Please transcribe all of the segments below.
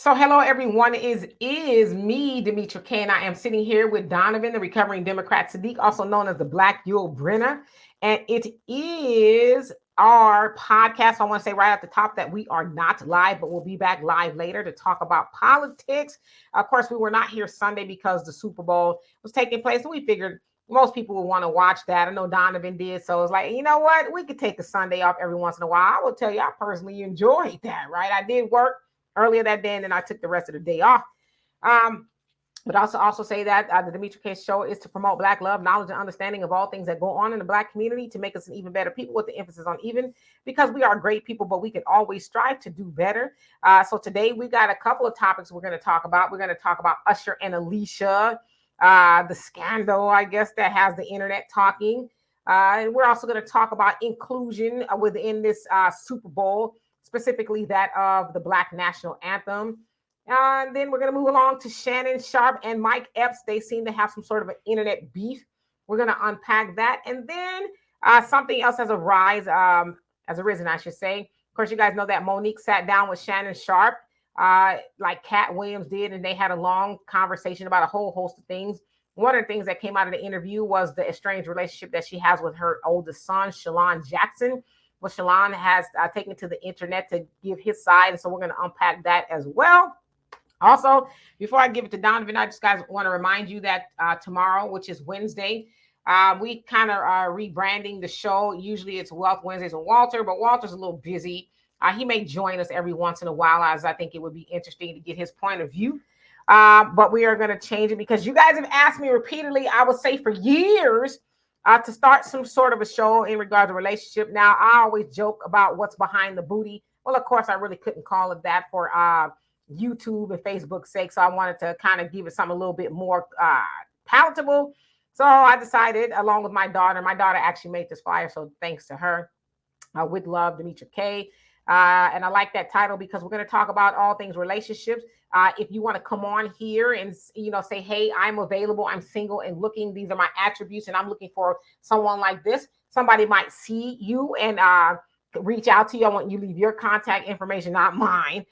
So hello everyone, is me, Demetra, and I am sitting here with Donovan, the recovering Democrat Sadiq, also known as the Black Yul Brenner. And it is our podcast. I want to say right at the top that we are not live, but we'll be back live later to talk about politics. Of course, we were not here Sunday because the Super Bowl was taking place, and we figured most people would want to watch that. I know Donovan did. So it's like, you know what? We could take a Sunday off every once in a while. I will tell you, I personally enjoyed that, right? I did work earlier that day, and then I took the rest of the day off. Um, but also say that the Demetra Case Show is to promote Black love, knowledge, and understanding of all things that go on in the Black community to make us an even better people, with the emphasis on even, because we are great people, but we can always strive to do better. So today we got a couple of topics we're going to talk about. We're going to talk about Usher and Alicia, the scandal, I guess, that has the internet talking. And we're also going to talk about inclusion within this Super Bowl, specifically that of the Black national anthem. And then we're going to move along to Shannon Sharpe and Mike Epps. They seem to have some sort of an internet beef. We're going to unpack that. And then something else has arisen, I should say. Of course, you guys know that Monique sat down with Shannon Sharpe, like Cat Williams did, and they had a long conversation about a whole host of things. One of the things that came out of the interview was the estranged relationship that she has with her oldest son, Shalon Jackson. Well, Shalon has taken to the internet to give his side, and so we're going to unpack that as well. Also, before I give it to Donovan, I just guys want to remind you that tomorrow, which is Wednesday, we kind of are rebranding the show. Usually it's Wealth Wednesdays with Walter, but Walter's a little busy. He may join us every once in a while, as I think it would be interesting to get his point of view. But we are going to change it because you guys have asked me repeatedly, I would say for years, to start some sort of a show in regard to relationship. Now, I always joke about what's behind the booty. Well, of course, I really couldn't call it that for YouTube and Facebook's sake. So I wanted to kind of give it something a little bit more palatable. So I decided, along with my daughter actually made this flyer, so thanks to her, with love, Demetra Kaye. And I like that title because we're going to talk about all things relationships. If you want to come on here and say, hey, I'm available, I'm single and looking, these are my attributes, and I'm looking for someone like this. Somebody might see you and reach out to you. I want you to leave your contact information, not mine.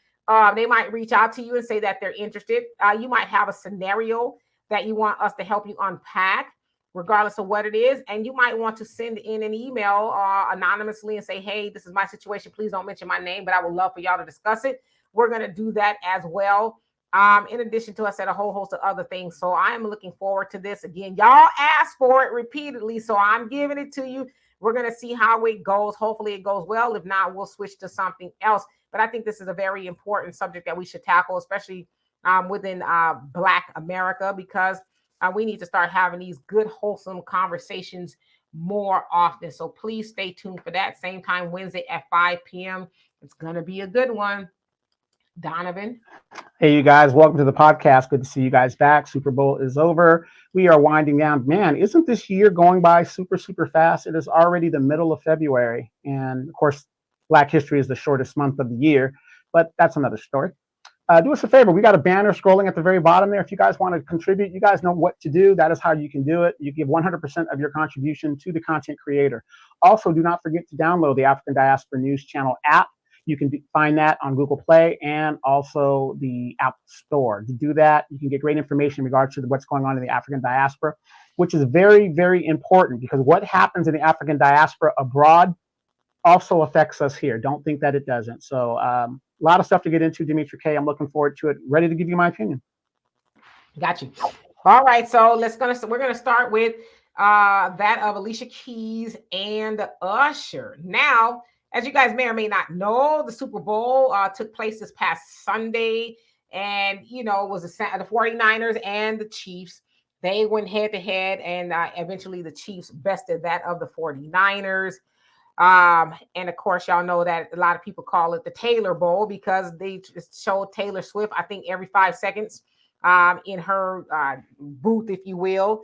They might reach out to you and say that they're interested. You might have a scenario that you want us to help you unpack, regardless of what it is. And you might want to send in an email anonymously and say, hey, this is my situation. Please don't mention my name, but I would love for y'all to discuss it. We're going to do that as well. In addition to, I said, a whole host of other things. So I am looking forward to this. Again, y'all asked for it repeatedly, so I'm giving it to you. We're going to see how it goes. Hopefully it goes well. If not, we'll switch to something else. But I think this is a very important subject that we should tackle, especially within Black America, because we need to start having these good, wholesome conversations more often. So please stay tuned for that. Same time Wednesday at 5 p.m. It's going to be a good one. Donovan. Hey, you guys, welcome to the podcast. Good to see you guys back. Super Bowl is over. We are winding down. Man, isn't this year going by super, super fast? It is already the middle of February. And of course, Black History is the shortest month of the year, but that's another story. Do us a favor. We got a banner scrolling at the very bottom there. If you guys want to contribute, you guys know what to do. That is how you can do it. You give 100% of your contribution to the content creator. Also, do not forget to download the African Diaspora News Channel app. You can find that on Google Play and also the App Store. To do that, you can get great information in regards to what's going on in the African diaspora, which is very, very important, because what happens in the African diaspora abroad also affects us here. Don't think that it doesn't. So a lot of stuff to get into, Demetra Kaye. I'm looking forward to it. Ready to give you my opinion. Got you. All right. So we're gonna start with that of Alicia Keys and Usher. Now, as you guys may or may not know, the Super Bowl took place this past Sunday, and it was the 49ers and the Chiefs. They went head to head, and eventually the Chiefs bested that of the 49ers. And of course, y'all know that a lot of people call it the Taylor Bowl because they just showed Taylor Swift, I think, every 5 seconds in her booth, if you will,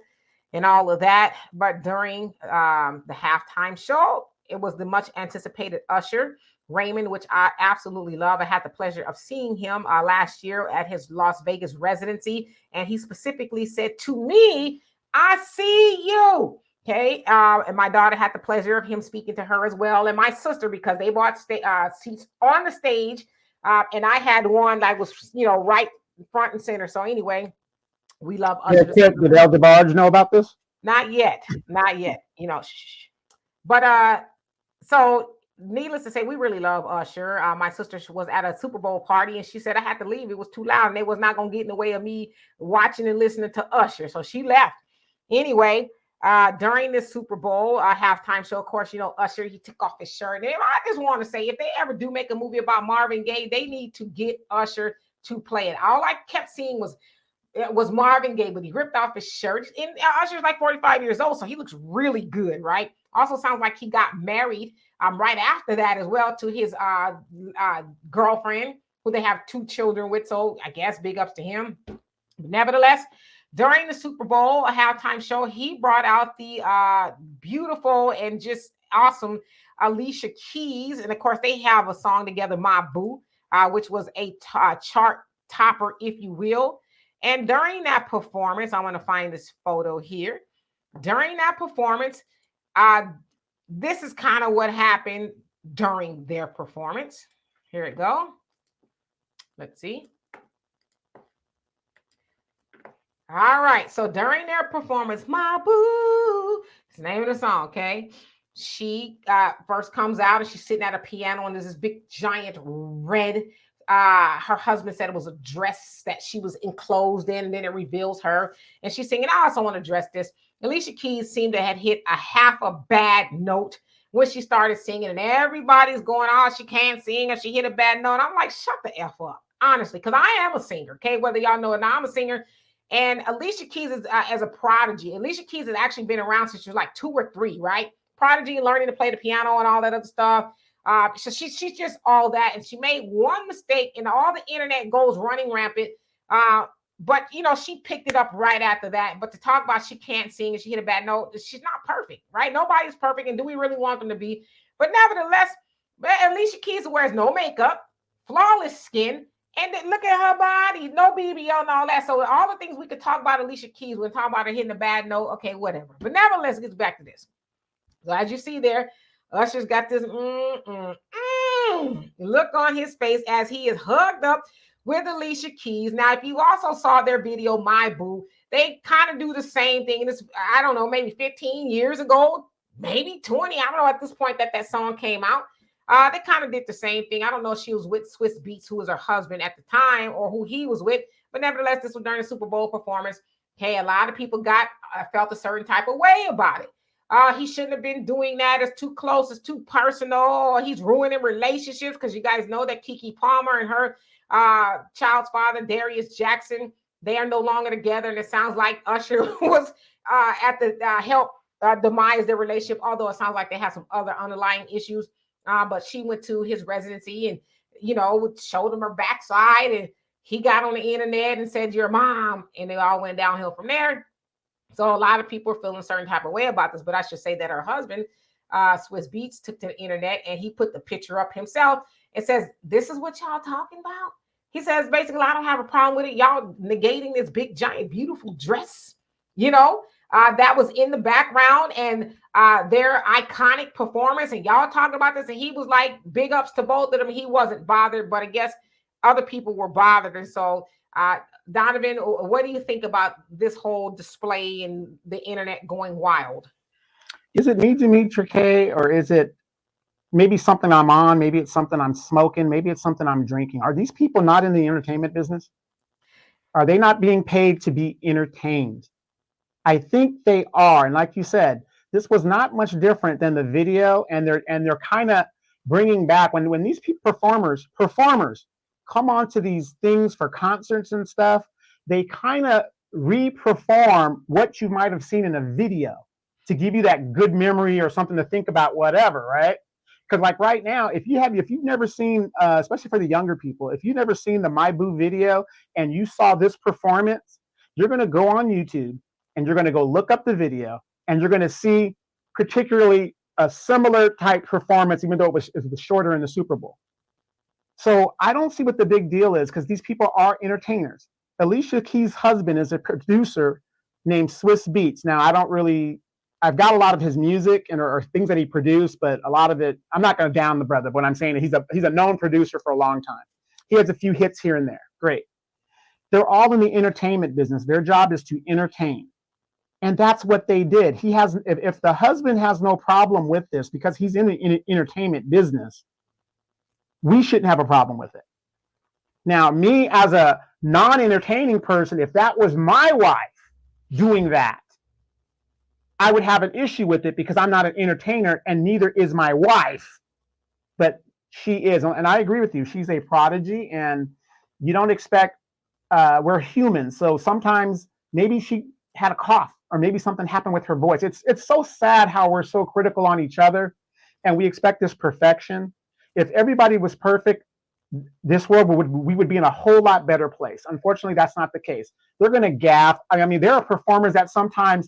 and all of that. But during the halftime show, it was the much anticipated Usher Raymond, which I absolutely love. I had the pleasure of seeing him last year at his Las Vegas residency, and he specifically said to me, "I see you." Okay, and my daughter had the pleasure of him speaking to her as well, and my sister, because they bought seats on the stage And I had one that was, right front and center. So anyway, we love Yeah, Usher. Kit, did El DeBarge know about this? Not yet, not yet. Shh. But so needless to say, we really love Usher. My sister was at a Super Bowl party and she said I had to leave. It was too loud and they was not gonna get in the way of me watching and listening to Usher. So she left. Anyway, during this Super Bowl halftime show, of course, Usher, he took off his shirt. And I just want to say, if they ever do make a movie about Marvin Gaye, they need to get Usher to play it. All I kept seeing was Marvin Gaye, but he ripped off his shirt. And Usher's like 45 years old, so he looks really good, right? Also sounds like he got married right after that as well to his girlfriend, who they have 2 children with. So I guess big ups to him. But nevertheless, during the Super Bowl, a halftime show, he brought out the beautiful and just awesome Alicia Keys. And of course, they have a song together, My Boo, which was a chart topper, if you will. And during that performance, I want to find this photo here. During that performance, this is kind of what happened during their performance. Here it go. Let's see. All right. So during their performance, My Boo, it's the name of the song, okay? She first comes out and she's sitting at a piano and there's this big giant red her husband said it was a dress that she was enclosed in, and then it reveals her. And she's singing, I also want to dress this. Alicia Keys seemed to have hit a half a bad note when she started singing, and everybody's going, oh, she can't sing, or she hit a bad note. I'm like, shut the F up, honestly, because I am a singer, okay? Whether y'all know it or not, I'm a singer. And Alicia Keys is as a prodigy. Alicia Keys has actually been around since she was like 2 or 3, right? Prodigy, learning to play the piano and all that other stuff. So she's just all that, and she made one mistake, and all the internet goes running rampant. But she picked it up right after that. But to talk about she can't sing and she hit a bad note, she's not perfect, right? Nobody's perfect, and do we really want them to be? But nevertheless, Alicia Keys wears no makeup, flawless skin, and then look at her body, no BBL and all that. So all the things we could talk about Alicia Keys, we're talking about her hitting a bad note, okay, whatever. But nevertheless, get back to this. So as you see there, Usher's got this look on his face as he is hugged up with Alicia Keys. Now, if you also saw their video, My Boo, they kind of do the same thing. It's, I don't know, maybe 15 years ago, maybe 20. I don't know at this point that song came out. They kind of did the same thing. I don't know if she was with Swiss Beats, who was her husband at the time, or who he was with. But nevertheless, this was during the Super Bowl performance. Hey, a lot of people felt a certain type of way about it. He shouldn't have been doing that. It's too close. It's too personal. He's ruining relationships, because you guys know that Keke Palmer and her child's father, Darius Jackson, they are no longer together. And it sounds like Usher was at the help demise their relationship, although it sounds like they have some other underlying issues. But she went to his residency and, showed him her backside. And he got on the internet and said, "Your mom." And they all went downhill from there. So a lot of people are feeling a certain type of way about this, but I should say that her husband, Swiss Beats, took to the internet and he put the picture up himself. It says, "This is what y'all talking about?" He says, basically, I don't have a problem with it. Y'all negating this big, giant, beautiful dress, that was in the background, and their iconic performance, and y'all talking about this. And he was like, big ups to both of them. He wasn't bothered, but I guess other people were bothered. And so, Donovan, what do you think about this whole display and the internet going wild? Is it me, Demetra, Kaye, or is it maybe something I'm on? Maybe it's something I'm smoking. Maybe it's something I'm drinking. Are these people not in the entertainment business? Are they not being paid to be entertained? I think they are. And like you said, this was not much different than the video, and they're kind of bringing back when these performers come onto these things for concerts and stuff, they kind of re-perform what you might have seen in a video to give you that good memory or something to think about, whatever, right? Because like right now, if you've never seen, especially for the younger people, if you've never seen the My Boo video and you saw this performance, you're going to go on YouTube and you're going to go look up the video, and you're going to see particularly a similar type performance, even though it was shorter in the Super Bowl. So I don't see what the big deal is, because these people are entertainers. Alicia Keys' husband is a producer named Swiss Beats. Now, I've got a lot of his music or things that he produced, but a lot of it, I'm not going to down the brother, but I'm saying he's a known producer for a long time. He has a few hits here and there. Great. They're all in the entertainment business. Their job is to entertain. And that's what they did. He has, if the husband has no problem with this because he's in the entertainment business, we shouldn't have a problem with it. Now, me as a non-entertaining person, if that was my wife doing that, I would have an issue with it because I'm not an entertainer and neither is my wife. But she is, and I agree with you. She's a prodigy, and you don't expect. We're humans, so sometimes maybe she had a cough, or maybe something happened with her voice. It's so sad how we're so critical on each other, and we expect this perfection. If everybody was perfect, this world we would be in a whole lot better place. Unfortunately, that's not the case. They're going to gaffe. I mean, there are performers that sometimes.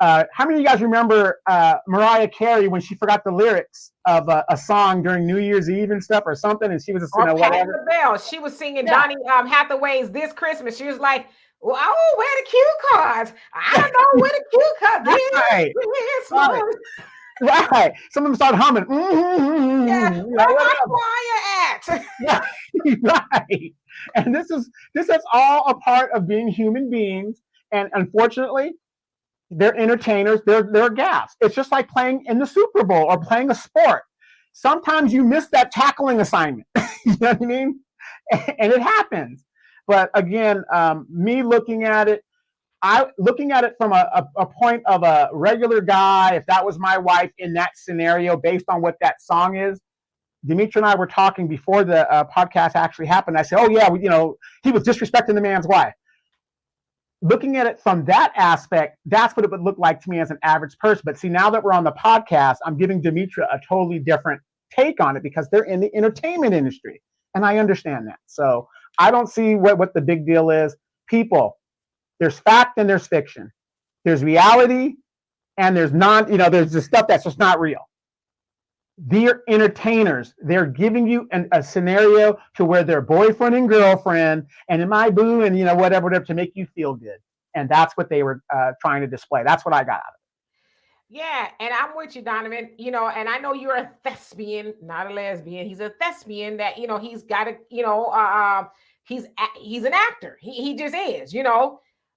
How many of you guys remember Mariah Carey when she forgot the lyrics of a song during New Year's Eve and stuff or something, and she was just whatever. The bell. She was singing Donny Hathaway's "This Christmas." She was like, "Well, oh, where the cue cards? I don't know where the cue cards is." Right. Some of them start humming. Yeah, where my choir at? Right. And this is all a part of being human beings, and unfortunately. They're entertainers. They're gaffes. It's just like playing in the Super Bowl or playing a sport. Sometimes you miss that tackling assignment. You know what I mean? And it happens. But again, me looking at it from a point of a regular guy, if that was my wife in that scenario, based on what that song is. Demetra and I were talking before the podcast actually happened. I said, "Oh yeah, he was disrespecting the man's wife." Looking at it from that aspect, that's what it would look like to me as an average person. But see, now that we're on the podcast, I'm giving Demetra a totally different take on it because they're in the entertainment industry. And I understand that. So I don't see what the big deal is. People, there's fact and there's fiction. There's reality and there's there's the stuff that's just not real. They're entertainers. They're giving you a scenario to where they're boyfriend and girlfriend and in my boo and whatever to make you feel good. And that's what they were trying to display. That's what I got out of it. Yeah, and I'm with you, Donovan. And I know you're a thespian, not a lesbian. He's a thespian that he's got a he's an actor. He just is.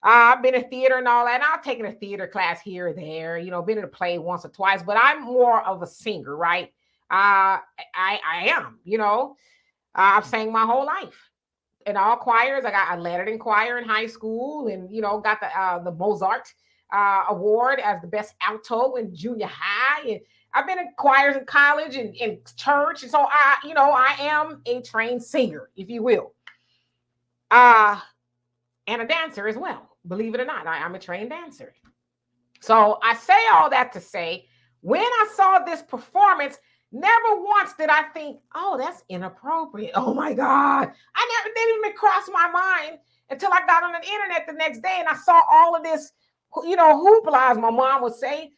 I've been in theater and all that. And I've taken a theater class here or there, been in a play once or twice, but I'm more of a singer, right? I am, I've sang my whole life in all choirs. I lettered in choir in high school and, got the Mozart award as the best alto in junior high. And I've been in choirs in college and in church. And so I am a trained singer, if you will. And a dancer as well. Believe it or not, I'm a trained dancer. So I say all that to say, when I saw this performance, never once did I think, oh, that's inappropriate. Oh my God. Didn't even cross my mind until I got on the internet the next day and I saw all of this, hoopla, as my mom would say,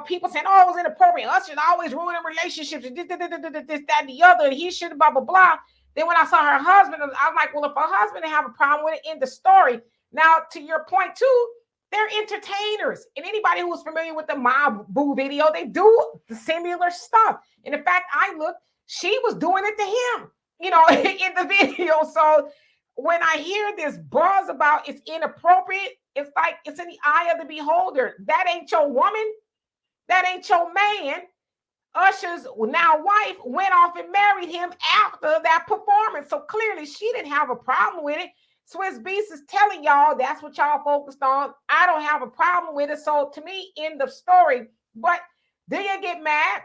people saying, oh, it was inappropriate. Usher always ruining relationships, this, that, and the other, and he should, blah, blah, blah. Then when I saw her husband, I was like, well, if her husband didn't have a problem with it, end the story. Now, to your point, too, they're entertainers. And anybody who's familiar with the My Boo video, they do the similar stuff. And in fact, she was doing it to him, in the video. So when I hear this buzz about it's inappropriate, it's like it's in the eye of the beholder. That ain't your woman. That ain't your man. Usher's now wife went off and married him after that performance. So clearly she didn't have a problem with it. Swiss Beats is telling y'all that's what y'all focused on. I don't have a problem with it. So to me, end of story. But do you get mad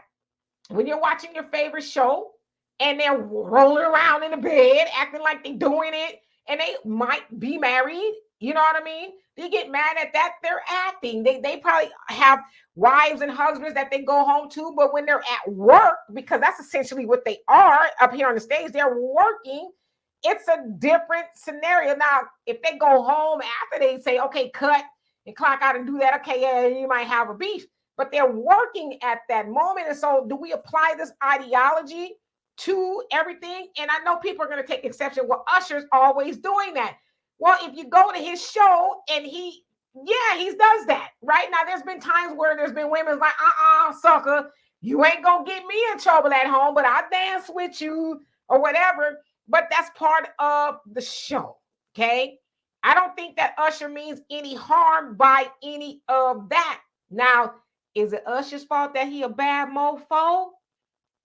when you're watching your favorite show and they're rolling around in the bed, acting like they're doing it, and they might be married? You know what I mean? Do you get mad at that? They're acting. They probably have wives and husbands that they go home to, but when they're at work, because that's essentially what they are up here on the stage, they're working. It's a different scenario. Now, if they go home after they say, okay, cut and clock out and do that, okay, yeah, you might have a beef, but they're working at that moment. And so do we apply this ideology to everything? And I know people are going to take exception. Well, Usher's always doing that. Well, if you go to his show and he does that, right? Now, there's been times where there's been women like, sucker, you ain't going to get me in trouble at home, but I dance with you or whatever. but that's part of the show. Okay. I don't think that Usher means any harm by any of that. Now, is it Usher's fault that he a bad mofo?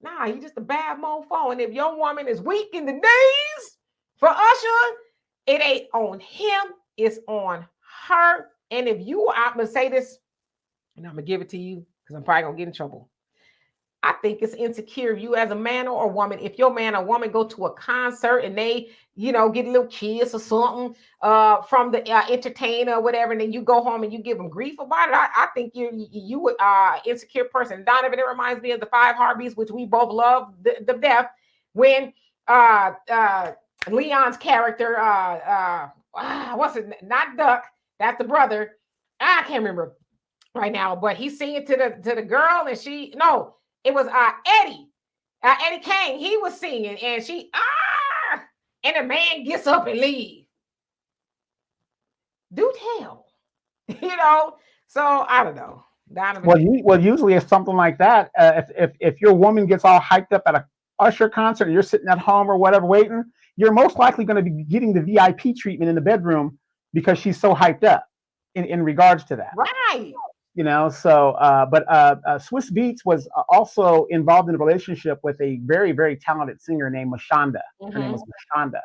Nah, he just a bad mofo. And if your woman is weak in the knees for Usher, it ain't on him, it's on her. And if you, I'm gonna say this, and I'm gonna give it to you because I'm probably gonna get in trouble. I think it's insecure of you as a man or a woman. If your man or woman go to a concert and they, get a little kiss or something from the entertainer or whatever, and then you go home and you give them grief about it, I think you insecure person. Donovan, it reminds me of the Five Heartbeats, which we both love the death when Leon's character, what's it? Not Duck, that's the brother. I can't remember right now, but he's singing to the girl, and she no. It was Eddie Kane. He was singing, and and the man gets up and leaves. Do tell, So I don't know. Well, usually it's something like that. If your woman gets all hyped up at a Usher concert and you're sitting at home or whatever waiting, you're most likely going to be getting the VIP treatment in the bedroom because she's so hyped up in regards to that. Right. But Swiss Beats was also involved in a relationship with a very, very talented singer named Mashonda. Her name was Mashonda,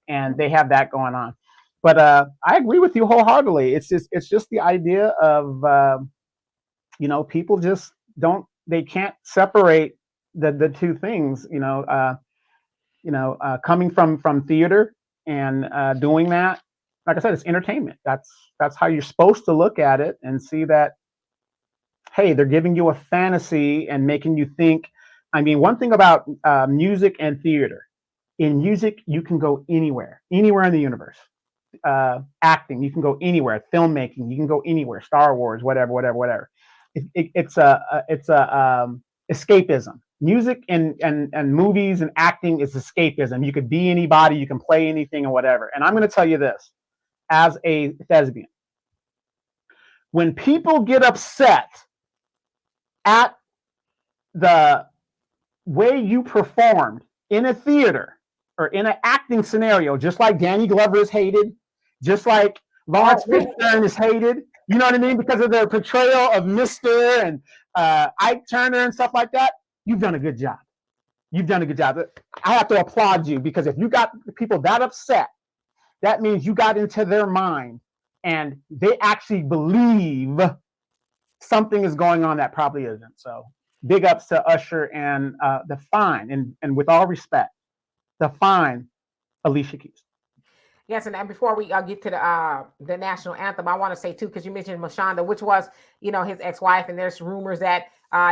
and they have that going on. But I agree with you wholeheartedly. It's just the idea of people just they can't separate the two things. Coming from theater and doing that. Like I said, it's entertainment. That's how you're supposed to look at it and see that. Hey, they're giving you a fantasy and making you think. I mean, one thing about music and theater, in music, you can go anywhere in the universe. Acting, you can go anywhere. Filmmaking, you can go anywhere. Star Wars, whatever. It's escapism. Music and movies and acting is escapism. You could be anybody, you can play anything and whatever. And I'm going to tell you this, as a thespian, when people get upset at the way you performed in a theater or in an acting scenario, just like Danny Glover is hated, just like Lawrence Fishburne is hated, you know what I mean? Because of their portrayal of Mr. and Ike Turner and stuff like that, you've done a good job. You've done a good job. I have to applaud you because if you got people that upset, that means you got into their mind and they actually believe something is going on that probably isn't. So big ups to Usher and the fine, and with all respect, the fine Alicia Keys. Yes, and before we get to the national anthem, I want to say too, because you mentioned Mashonda, which was his ex-wife, and there's rumors that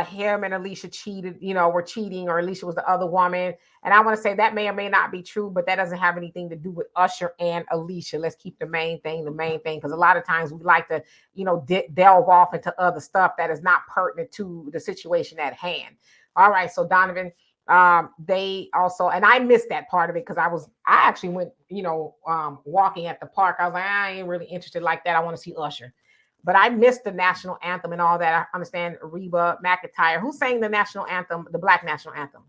him and Alicia cheated, were cheating, or Alicia was the other woman. And I want to say that may or may not be true, but that doesn't have anything to do with Usher and Alicia. Let's keep the main thing, because a lot of times we like to, delve off into other stuff that is not pertinent to the situation at hand. All right, so Donovan, they also, and I missed that part of it because I actually went, walking at the park. I was like, I ain't really interested like that. I want to see Usher. But I missed the national anthem and all that. I understand Reba McEntire. Who sang the national anthem, the Black national anthem?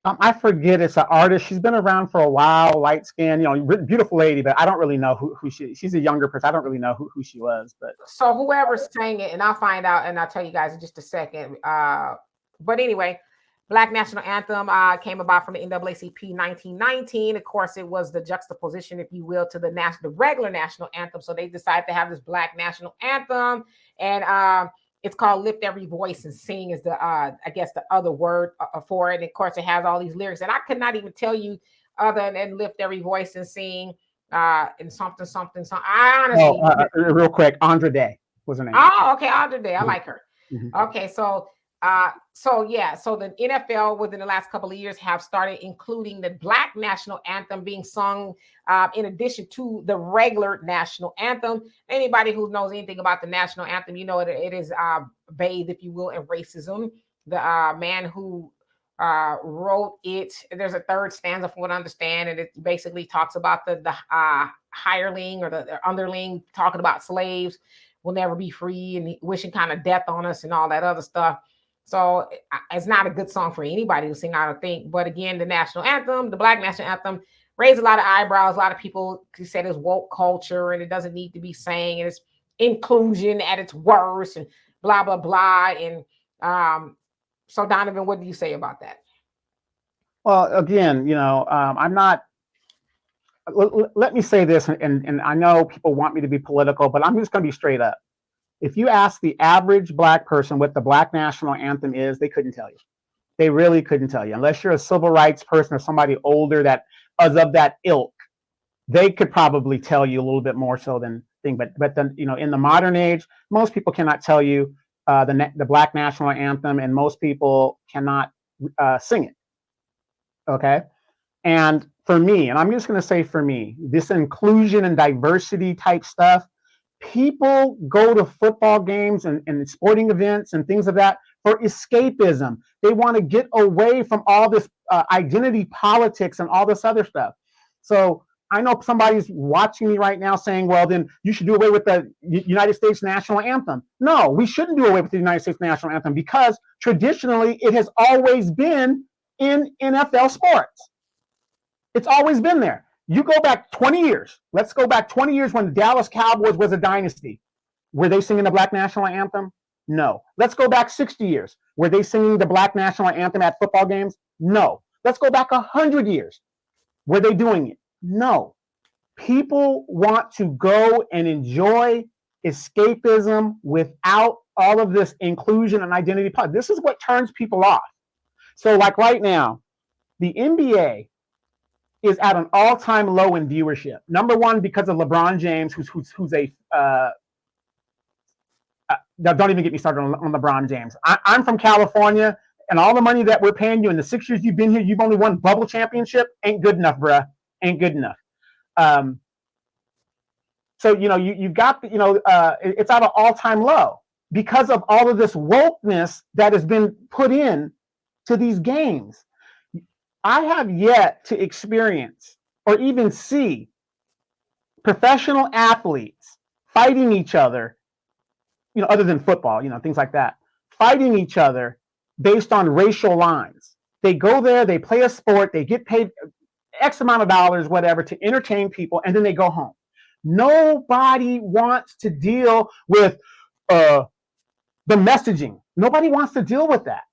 I forget. It's an artist. She's been around for a while, light skin, beautiful lady, but I don't really know who she's a younger person. I don't really know who she was. But so whoever sang it, and I'll find out and I'll tell you guys in just a second. But anyway, Black national anthem came about from the NAACP 1919. Of course, it was the juxtaposition, if you will, to the regular national anthem. So they decided to have this Black national anthem, and it's called "Lift Every Voice and Sing" is the I guess the other word for it. And of course, it has all these lyrics, and I could not even tell you other than "Lift Every Voice and Sing" and something. I honestly, real quick, Andra Day was her name. Oh, okay, Andra Day. I like her. Mm-hmm. Okay, so the NFL within the last couple of years have started including the Black national anthem being sung in addition to the regular national anthem. Anybody who knows anything about the national anthem, it is bathed, if you will, in racism. The man who wrote it, there's a third stanza from what I understand, and it basically talks about the hireling or the underling, talking about slaves will never be free and wishing kind of death on us and all that other stuff. So it's not a good song for anybody to sing, I don't think. But again, the national anthem, the Black national anthem, raised a lot of eyebrows. A lot of people said it's woke culture and it doesn't need to be saying, and it's inclusion at its worst, and blah blah blah. And so Donovan, what do you say about that? Well, again, I'm not. Let me say this, and I know people want me to be political, but I'm just going to be straight up. If you ask the average Black person what the Black national anthem is, they couldn't tell you. They really couldn't tell you, unless you're a civil rights person or somebody older that is of that ilk. They could probably tell you a little bit more so than thing. But then, in the modern age, most people cannot tell you the Black national anthem, and most people cannot sing it. Okay. And for me, and I'm just going to say for me, this inclusion and diversity type stuff, people go to football games and sporting events and things of that for escapism. They want to get away from all this identity politics and all this other stuff. So I know somebody's watching me right now saying, well, then you should do away with the United States national anthem. No, we shouldn't do away with the United States national anthem, because traditionally it has always been in NFL sports. It's always been there. You go back 20 years. Let's go back 20 years when the Dallas Cowboys was a dynasty. Were they singing the Black national anthem? No. Let's go back 60 years. Were they singing the Black national anthem at football games? No. Let's go back 100 years. Were they doing it? No. People want to go and enjoy escapism without all of this inclusion and identity politics. This is what turns people off. So like right now, the NBA is at an all-time low in viewership. Number one, because of LeBron James, who's a don't even get me started on LeBron James. I'm from California, and all the money that we're paying you in the 6 years you've been here, you've only won bubble championship. Ain't good enough, bruh. Ain't good enough. So you've got it's at an all-time low because of all of this wokeness that has been put in to these games. I have yet to experience or even see professional athletes fighting each other, other than football, things like that, fighting each other based on racial lines. They go there, they play a sport, they get paid X amount of dollars, whatever, to entertain people, and then they go home. Nobody wants to deal with the messaging. Nobody wants to deal with that.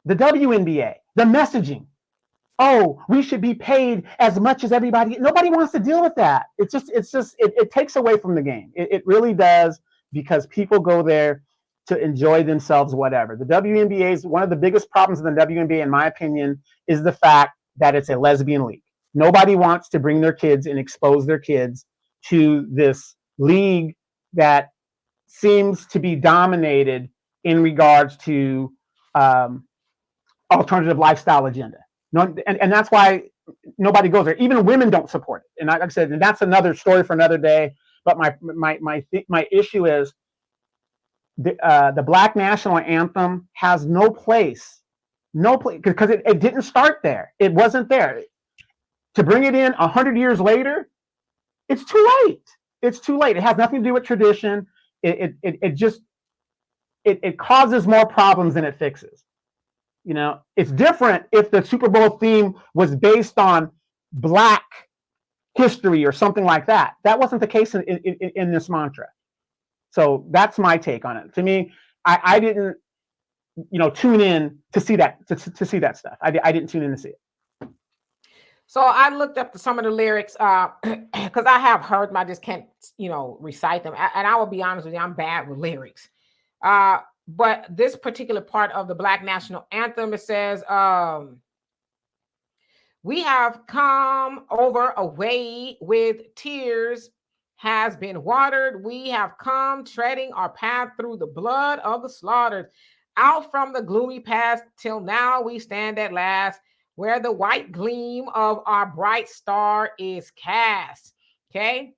The WNBA, the messaging. Oh, we should be paid as much as everybody. Nobody wants to deal with that. It takes away from the game. It really does, because people go there to enjoy themselves, whatever. The WNBA is one of the biggest problems in the WNBA, in my opinion, is the fact that it's a lesbian league. Nobody wants to bring their kids and expose their kids to this league that seems to be dominated in regards to alternative lifestyle agenda. No, and that's why nobody goes there. Even women don't support it. And like I said, and that's another story for another day. But my issue is the Black national anthem has no place, because it didn't start there. It wasn't there. To bring it in 100 years later, it's too late. It's too late. It has nothing to do with tradition. It causes more problems than it fixes. It's different if the Super Bowl theme was based on Black history or something like that. That wasn't the case in this mantra. So that's my take on it. To me, I didn't, tune in to see that to see that stuff. I didn't tune in to see it. So I looked up some of the lyrics because I have heard them. I just can't, recite them. And I will be honest with you, I'm bad with lyrics. But this particular part of the Black national anthem, it says, we have come over a way with tears has been watered. We have come treading our path through the blood of the slaughtered. Out from the gloomy past till now we stand at last, where the white gleam of our bright star is cast. Okay.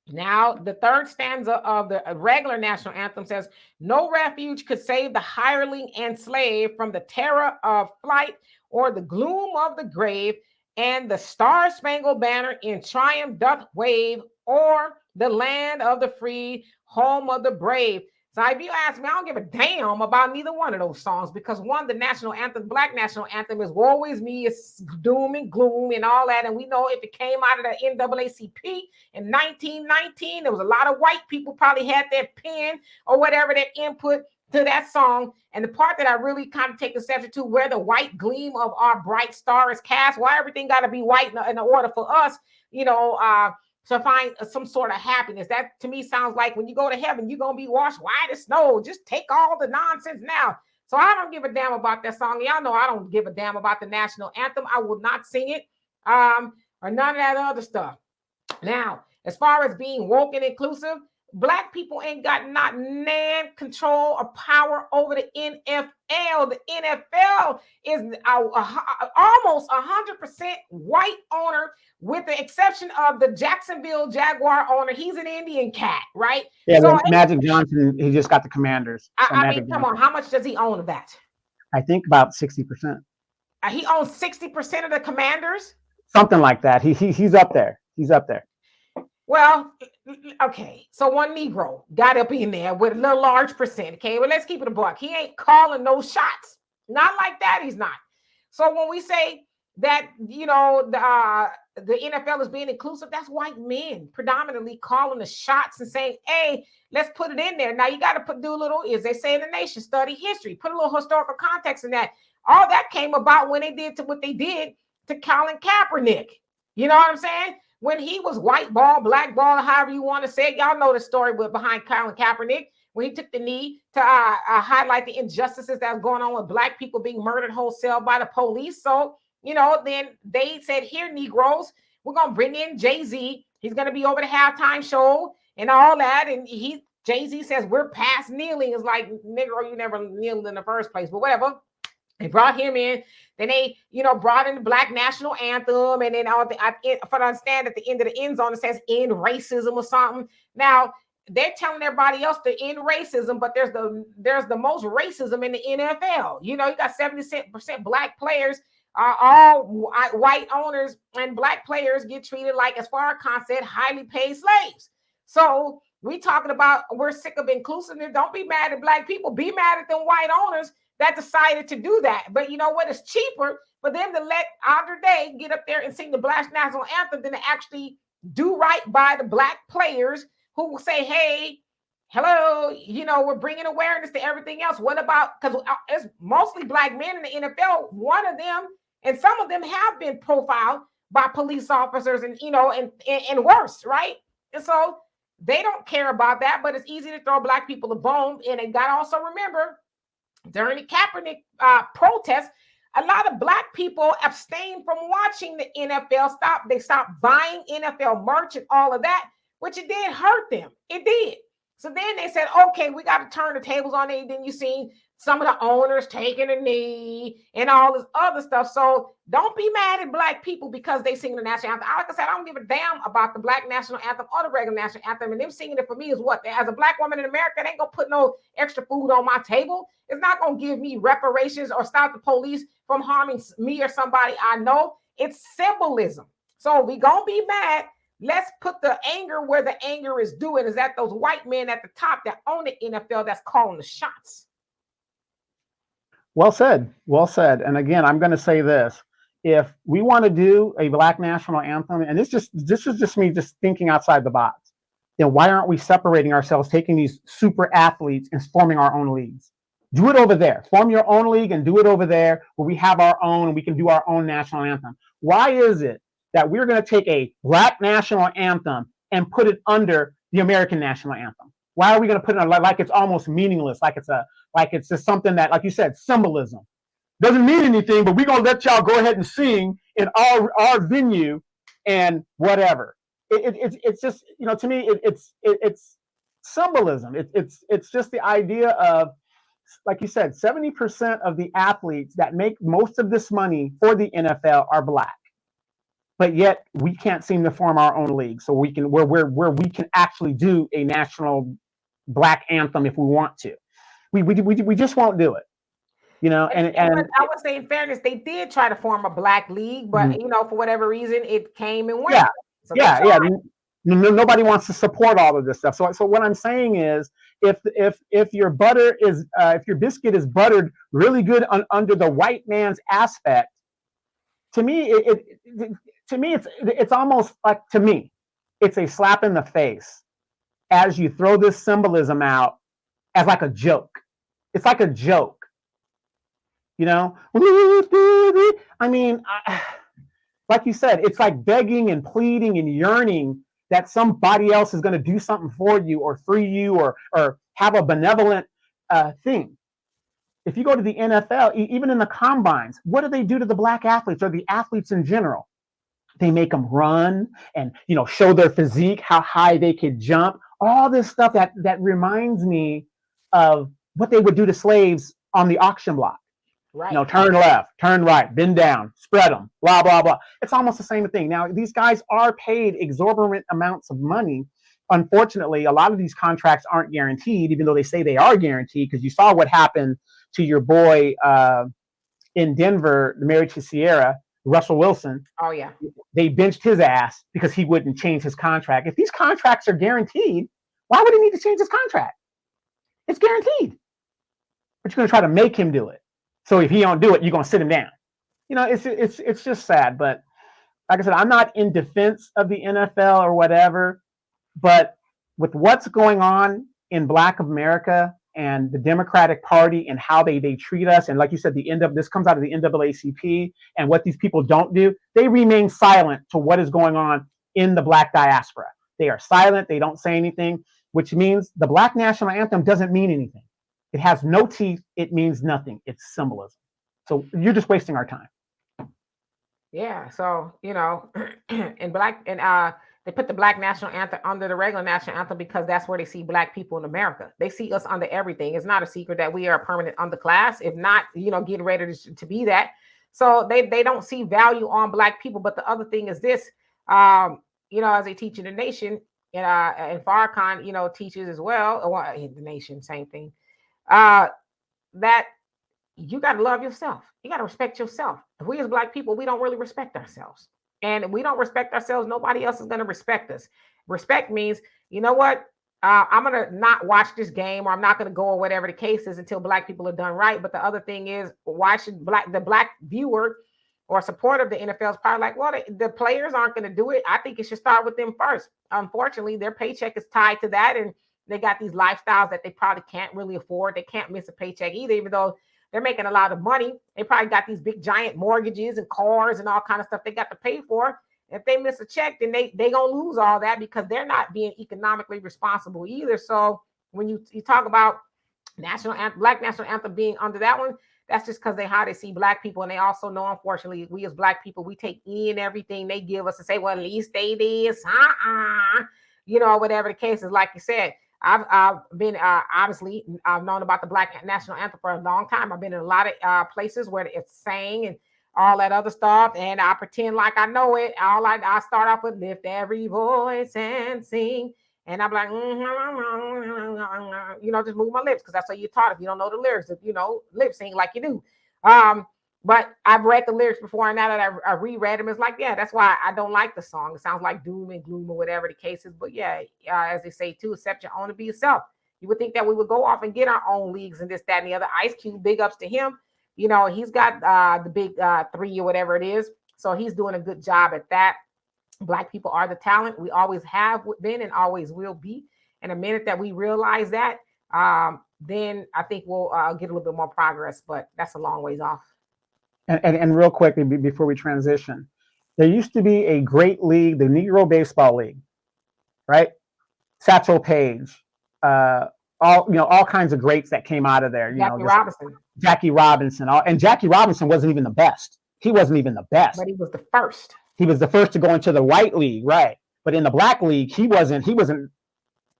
Now, the third stanza of the regular national anthem says, no refuge could save the hireling and slave from the terror of flight or the gloom of the grave, and the star-spangled banner in triumph doth wave, or the land of the free, home of the brave. So if you ask me, I don't give a damn about neither one of those songs because one, the national anthem, black national anthem is "Woe Is Me," it's doom and gloom and all that. And we know if it came out of the NAACP in 1919, there was a lot of white people probably had their pen or whatever, their input to that song. And the part that I really kind of take exception to, where the white gleam of our bright star is cast, why everything got to be white in order for us, to find some sort of happiness. That to me sounds like when you go to heaven, you're going to be washed white as snow. Just take all the nonsense now. So I don't give a damn about that song. Y'all know I don't give a damn about the national anthem. I will not sing it or none of that other stuff. Now, as far as being woke and inclusive, black people ain't got not nan control or power over the NFL. The NFL is almost 100% white owner, with the exception of the Jacksonville Jaguar owner. He's an Indian cat, right? Yeah, so Magic Johnson, he just got the Commanders. I mean, come on, how much does he own of that? I think about 60%. He owns 60% of the Commanders? Something like that. He's up there. He's up there. Well, okay, so one Negro got up in there with a little large percent, okay? Well, let's keep it a buck. He ain't calling no shots. Not like that, he's not. So when we say that, the NFL is being inclusive, that's white men predominantly calling the shots and saying, hey, let's put it in there. Now, you got to do a little, as they say in the nation, study history, put a little historical context in that. All that came about when they did what they did to Colin Kaepernick. You know what I'm saying? When he was white ball, black ball, however you want to say it. Y'all know the story behind Colin Kaepernick, when he took the knee to highlight the injustices that's going on with black people being murdered wholesale by the police. So, then they said, here, Negroes, we're going to bring in Jay-Z. He's going to be over the halftime show and all that. And Jay-Z says, we're past kneeling. It's like, Negro, you never kneeled in the first place, but whatever. They brought him in. Then they, brought in the black national anthem. And then for to understand at the end of the end zone, it says end racism or something. Now, they're telling everybody else to end racism, but there's the most racism in the NFL. You got 70% black players. All white owners and black players get treated like, as Farrakhan said, highly paid slaves. So we talking about, we're sick of inclusiveness. Don't be mad at black people. Be mad at them white owners that decided to do that. But you know what? It's cheaper for them to let Andre Day get up there and sing the black national anthem than to actually do right by the black players who will say, hey, hello, we're bringing awareness to everything else. What about, because it's mostly black men in the NFL. One of them, and some of them have been profiled by police officers and worse, right? And so they don't care about that, but it's easy to throw black people a bone. And they got to also remember, during the Kaepernick protest, a lot of black people abstained from watching the NFL. They stopped buying NFL merch and all of that, which it did hurt them. It did. So then they said, okay, we got to turn the tables on it. Then you seen some of the owners taking a knee and all this other stuff. So don't be mad at black people because they sing the national anthem. Like I said, I don't give a damn about the black national anthem or the regular national anthem. And them singing it for me is what? As a black woman in America, they ain't going to put no extra food on my table. It's not going to give me reparations or stop the police from harming me or somebody I know. It's symbolism. So we going to be mad. Let's put the anger where the anger is due. And is that those white men at the top that own the NFL that's calling the shots. Well said. Well said. And again, I'm going to say this. If we want to do a black national anthem, and this is just me just thinking outside the box, then why aren't we separating ourselves, taking these super athletes and forming our own leagues? Do it over there. Form your own league and do it over there where we have our own and we can do our own national anthem. Why is it that we're going to take a black national anthem and put it under the American national anthem? Why are we going to put it on like it's almost meaningless, like it's just something that, like you said, symbolism doesn't mean anything, but we're going to let y'all go ahead and sing in our venue and whatever. It's just, to me, it's symbolism. It's just the idea of, like you said, 70% of the athletes that make most of this money for the NFL are black. But yet we can't seem to form our own league, so we can where we can actually do a national black anthem if we want to. We just won't do it, And I would say, in fairness, they did try to form a black league, but for whatever reason, it came and went. Yeah, so yeah. Nobody wants to support all of this stuff. So what I'm saying is, if your butter is if your biscuit is buttered really good under the white man's aspect, to me it's almost like, to me it's a slap in the face as you throw this symbolism out as like a joke. It's like a joke, you know. I mean, like you said, it's like begging and pleading and yearning that somebody else is going to do something for you or free you or have a benevolent thing. If you go to the NFL, even in the combines, what do they do to the black athletes or the athletes in general? They make them run and, you know, show their physique, how high they could jump, all this stuff that reminds me of what they would do to slaves on the auction block. Right. You know, turn left, turn right, bend down, spread them, blah, blah, blah. It's almost the same thing. Now, these guys are paid exorbitant amounts of money. Unfortunately, a lot of these contracts aren't guaranteed, even though they say they are guaranteed, because you saw what happened to your boy in Denver, married to Sierra, Russell Wilson. Oh, yeah. They benched his ass because he wouldn't change his contract. If these contracts are guaranteed, why would he need to change his contract? It's guaranteed. But you're going to try to make him do it. So if he don't do it, you're going to sit him down. You know, it's just sad. But like I said, I'm not in defense of the NFL or whatever. But with what's going on in Black America and the Democratic Party and how they treat us, and like you said, this comes out of the NAACP, and what these people don't do, they remain silent to what is going on in the Black diaspora. They are silent. They don't say anything, which means the Black national anthem doesn't mean anything. It has no teeth. It means nothing. It's symbolism. So you're just wasting our time. Yeah. So, you know, they put the Black national anthem under the regular national anthem because that's where they see Black people in America. They see us under everything. It's not a secret that we are a permanent underclass, if not, you know, getting ready to be that. So they don't see value on Black people. But the other thing is this, you know, as they teach in the nation, and Farrakhan, you know, teaches as well, or in the nation, same thing. That you got to love yourself. You got to respect yourself. If we as Black people, we don't really respect ourselves. And if we don't respect ourselves, nobody else is going to respect us. Respect means, you know what? I'm going to not watch this game, or I'm not going to go, or whatever the case is, until Black people are done right. But the other thing is, why should the Black viewer or supporter of the NFL is probably like, well, the players aren't going to do it. I think it should start with them first. Unfortunately, their paycheck is tied to that. And they got these lifestyles that they probably can't really afford. They can't miss a paycheck either, even though they're making a lot of money. They probably got these big giant mortgages and cars and all kind of stuff they got to pay for. If they miss a check, then they gonna lose all that because they're not being economically responsible either. So when you talk about Black national anthem being under that one, that's just because how they see Black people. And they also know, unfortunately, we as Black people, we take in everything they give us and say, well, at least they did, you know, whatever the case is. Like you said, I've been obviously I've known about the Black national anthem for a long time. I've been in a lot of places where it's sang and all that other stuff, and I pretend like I know it. I start off with lift every voice and sing, and I'm like, you know, just move my lips because that's what you're taught if you don't know the lyrics. If you know, lip sync like you do. But I've read the lyrics before, and now that I reread them, it's like, yeah, that's why I don't like the song. It sounds like doom and gloom or whatever the case is. But yeah, as they say too, accept your own and be yourself. You would think that we would go off and get our own leagues and this, that, and the other. Ice Cube, big ups to him. You know, he's got the big 3 or whatever it is. So he's doing a good job at that. Black people are the talent. We always have been and always will be. And the minute that we realize that, then I think we'll get a little bit more progress. But that's a long ways off. And real quickly before we transition, there used to be a great league, the Negro Baseball League, right? Satchel Paige, all kinds of greats that came out of there. Jackie Robinson, and Jackie Robinson wasn't even the best. He wasn't even the best. But he was the first. He was the first to go into the white league, right? But in the black league, he wasn't.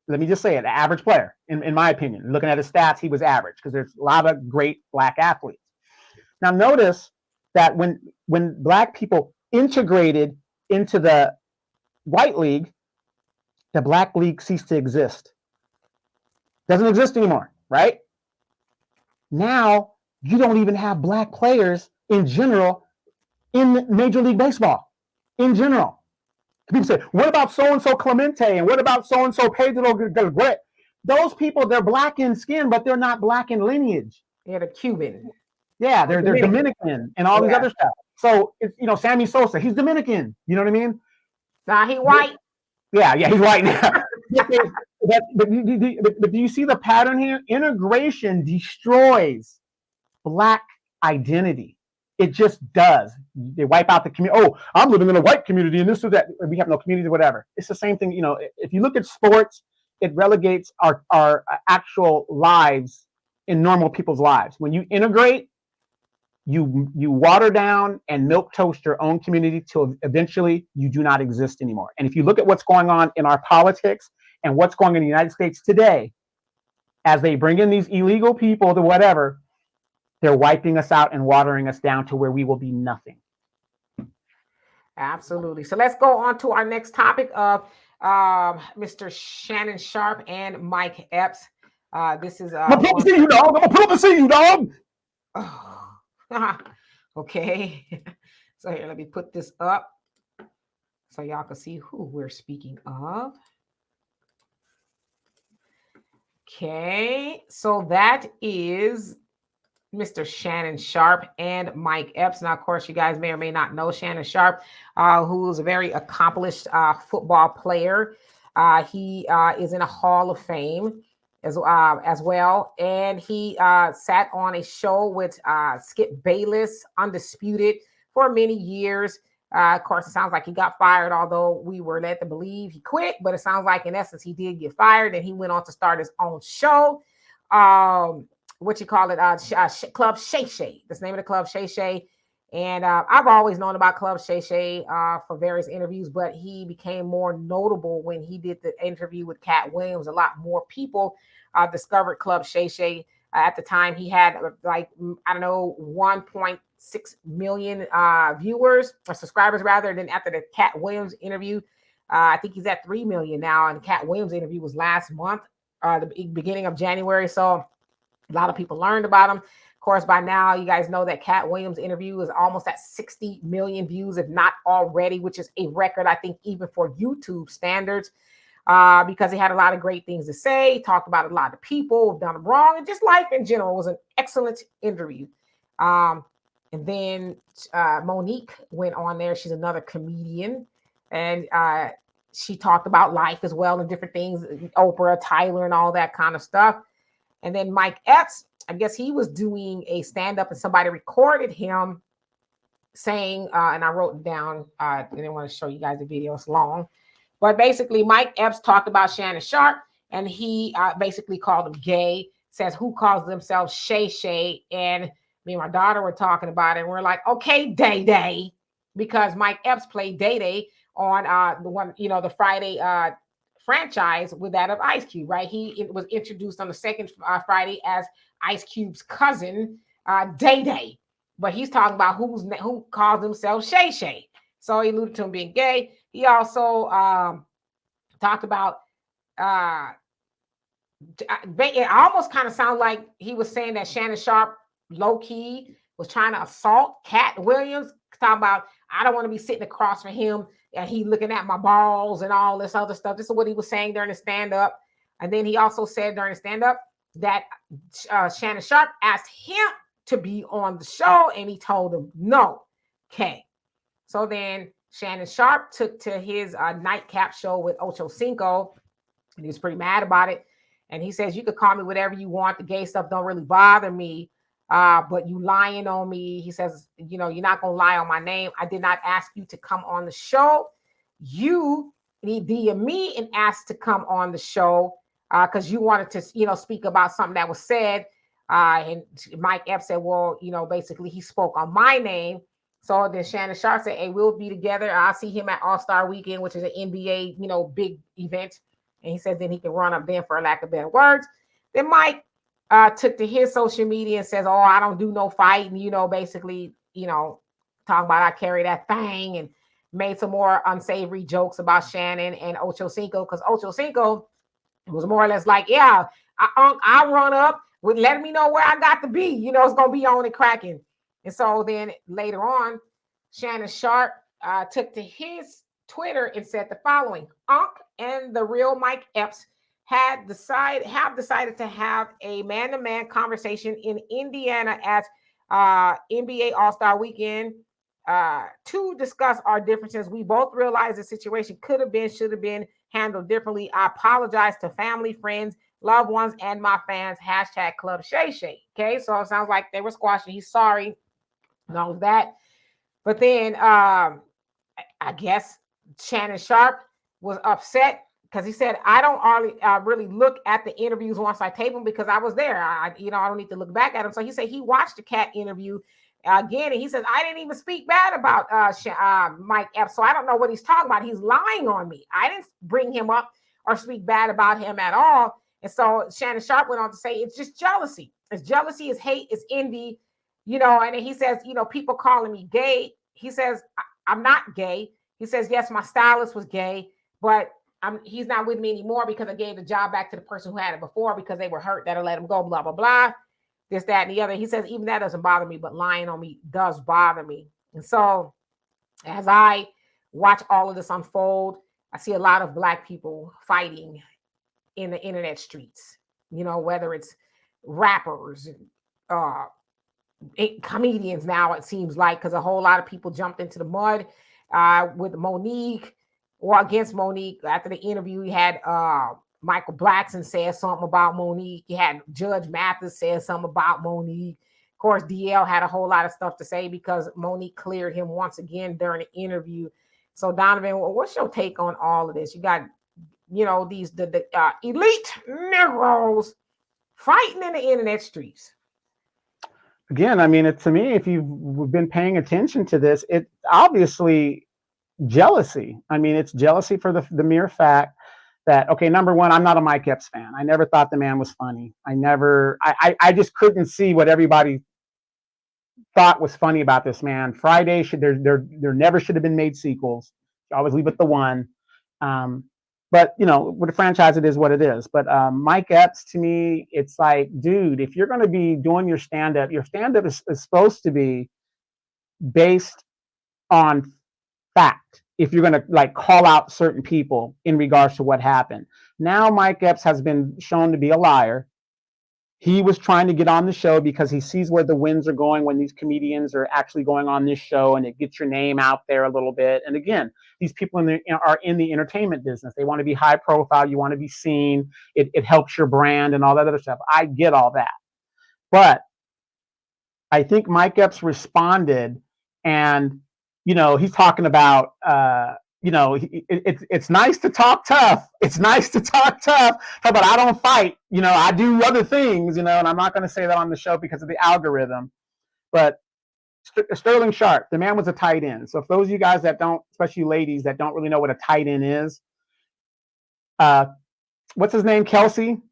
Let me just say it, an average player, in my opinion. Looking at his stats, he was average because there's a lot of great black athletes. Now notice that when Black people integrated into the white league, the Black league ceased to exist. Doesn't exist anymore, right? Now you don't even have Black players in general in Major League Baseball. In general, People say, what about so-and-so Clemente? And what about so-and-so Pedro Gregret? Those people, they're black in skin, but they're not black in lineage. Yeah, the Cuban. Yeah, Or they're Dominican and all these Yeah. other stuff. So, it's, Sammy Sosa, he's Dominican. You know what I mean? Nah, he white. Yeah, he's white now. But do you see the pattern here? Integration destroys black identity. It just does. They wipe out the community. Oh, I'm living in a white community and this or that. We have no community, whatever. It's the same thing. If you look at sports, it relegates our actual lives in normal people's lives. When you integrate, you water down and milk toast your own community till eventually you do not exist anymore. And if you look at what's going on in our politics and what's going on in the United States today, as they bring in these illegal people to whatever, they're wiping us out and watering us down to where we will be nothing. Absolutely. So let's go on to our next topic of Mr. Shannon Sharpe and Mike Epps. This is I'm gonna see you, dog. I'm gonna pull up and see you, dog. Okay. So here, let me put this up so y'all can see who we're speaking of. Okay, so that is Mr. Shannon Sharpe and Mike Epps. Now, of course, you guys may or may not know Shannon Sharpe, who is a very accomplished football player. He is in a Hall of Fame as well. And he sat on a show with Skip Bayless, Undisputed, for many years. Of course, it sounds like he got fired, although we were led to believe he quit. But it sounds like, in essence, he did get fired, and he went on to start his own show. What you call it? Club Shay Shay. That's the name of the club, Shay Shay. And I've always known about Club Shay Shay for various interviews, but he became more notable when he did the interview with Cat Williams. A lot more people discovered Club Shay Shay. At the time, he had 1.6 million viewers or subscribers rather. Than after the Cat Williams interview, I think he's at 3 million now. And the Cat Williams interview was last month, the beginning of January. So a lot of people learned about him. Of course, by now, you guys know that Cat Williams' interview is almost at 60 million views, if not already, which is a record, I think, even for YouTube standards, because he had a lot of great things to say. He talked about a lot of people who've done him wrong, and just life in general. It was an excellent interview. And then Monique went on there. She's another comedian, and she talked about life as well and different things, Oprah, Tyler, and all that kind of stuff. And then Mike Epps, I guess he was doing a stand-up and somebody recorded him saying, and I wrote it down, I didn't want to show you guys the video, it's long. But basically, Mike Epps talked about Shannon Sharpe, and he basically called him gay, says who calls themselves Shay Shay. And me and my daughter were talking about it, and we're like, okay, Day Day, because Mike Epps played Day Day on the one, the Friday franchise with that of Ice Cube, right? He was introduced on the second Friday as Ice Cube's cousin, Day Day, but he's talking about who calls himself Shay Shay. So he alluded to him being gay. He also talked about it almost kind of sounds like he was saying that Shannon Sharpe low key was trying to assault Cat Williams, talking about I don't want to be sitting across from him and he looking at my balls and all this other stuff. This is what he was saying during the stand-up. And then he also said during the stand-up that Shannon Sharpe asked him to be on the show, and he told him no. Okay. So then Shannon Sharpe took to his nightcap show with Ocho Cinco, and he was pretty mad about it. And he says, you could call me whatever you want. The gay stuff don't really bother me. But you lying on me. He says, you're not going to lie on my name. I did not ask you to come on the show. You DM me and asked to come on the show because you wanted to, speak about something that was said. And Mike Epps said, well, basically he spoke on my name. So then Shannon Sharpe said, hey, we'll be together. I'll see him at All-Star Weekend, which is an NBA, big event. And he said then he can run up then, for lack of better words. Then Mike took to his social media and says, oh, I don't do no fighting, basically, talking about I carry that thing, and made some more unsavory jokes about Shannon and Ocho Cinco, because Ocho Cinco was more or less like, yeah, I run up with letting me know where I got to be, it's going to be on and cracking. And so then later on, Shannon Sharpe took to his Twitter and said the following: Unc and the real Mike Epps have decided to have a man-to-man conversation in Indiana at NBA All-Star Weekend to discuss our differences. We both realize the situation should have been handled differently. I apologize to family, friends, loved ones, and my fans. Hashtag Club Shay Shay. Okay, so it sounds like they were squashing. He's sorry and all of that. But then I guess Shannon Sharpe was upset because he said, I don't really look at the interviews once I tape them because I was there. I don't need to look back at them. So he said he watched the cat interview again, and he says, I didn't even speak bad about Mike Epps, so I don't know what he's talking about. He's lying on me. I didn't bring him up or speak bad about him at all. And so Shannon Sharpe went on to say, it's just jealousy. It's jealousy, it's hate, it's envy, and then he says, people calling me gay. He says, I'm not gay. He says, yes, my stylist was gay, but he's not with me anymore because I gave the job back to the person who had it before because they were hurt that I let him go, blah, blah, blah. This, that, and the other. He says, even that doesn't bother me, but lying on me does bother me. And so as I watch all of this unfold, I see a lot of Black people fighting in the internet streets, whether it's rappers, comedians now, it seems like, because a whole lot of people jumped into the mud with Monique or against Monique. After the interview, you had Michael Blackson said something about Monique. You had Judge Mathis said something about Monique. Of course, DL had a whole lot of stuff to say because Monique cleared him once again during the interview. So Donovan, what's your take on all of this? You got, these the elite Negroes fighting in the internet streets. Again, I mean, to me, if you've been paying attention to this, it's obviously jealousy. I mean, it's jealousy for the mere fact that, okay, number one, I'm not a Mike Epps fan. I never thought the man was funny. I just couldn't see what everybody thought was funny about this man. Friday, there never should have been made sequels. You always leave with the one. But, with a franchise, it is what it is. But Mike Epps, to me, it's like, dude, if you're going to be doing your stand-up is supposed to be based on fact. If you're going to call out certain people in regards to what happened. Now Mike Epps has been shown to be a liar. He was trying to get on the show because he sees where the winds are going when these comedians are actually going on this show, and it gets your name out there a little bit. And again, these people are in the entertainment business. They want to be high profile. You want to be seen. It helps your brand and all that other stuff. I get all that. But I think Mike Epps responded, and he's talking about, it's nice to talk tough. It's nice to talk tough. But I don't fight. I do other things, and I'm not going to say that on the show because of the algorithm. But Sterling Sharpe, the man was a tight end. So if those of you guys that don't, especially ladies that don't really know what a tight end is, what's his name? Kelsey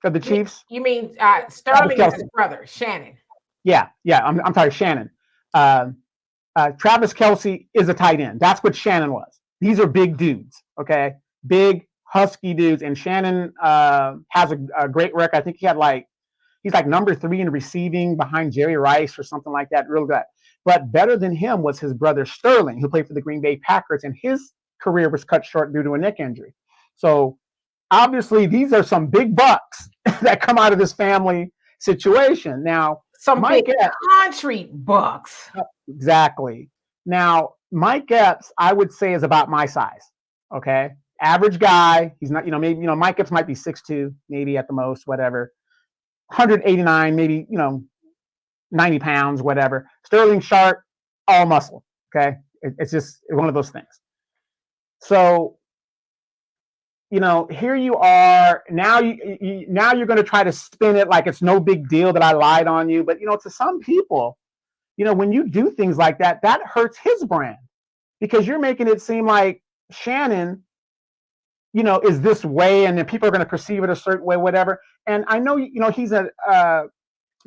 of the Chiefs? You mean Sterling is his brother, Shannon. Yeah. I'm sorry, Shannon. Travis Kelce is a tight end. That's what Shannon was. These are big dudes, okay? Big, husky dudes. And Shannon has a great record. I think he's like number 3 in receiving behind Jerry Rice or something like that. Real good. But better than him was his brother Sterling, who played for the Green Bay Packers, and his career was cut short due to a neck injury. So obviously these are some big bucks that come out of this family situation. Now, some Mike big country bucks. Exactly. Now, Mike Epps, I would say, is about my size. Okay. Average guy. He's not, maybe, Mike Epps might be 6'2", maybe at the most, whatever. 189, maybe, 90 pounds, whatever. Sterling Sharpe, all muscle. Okay. It's just one of those things. So, here you are. Now you're going to try to spin it like it's no big deal that I lied on you. But, to some people, when you do things like that, that hurts his brand because you're making it seem like Shannon, is this way, and then people are going to perceive it a certain way, whatever. And I know, he's a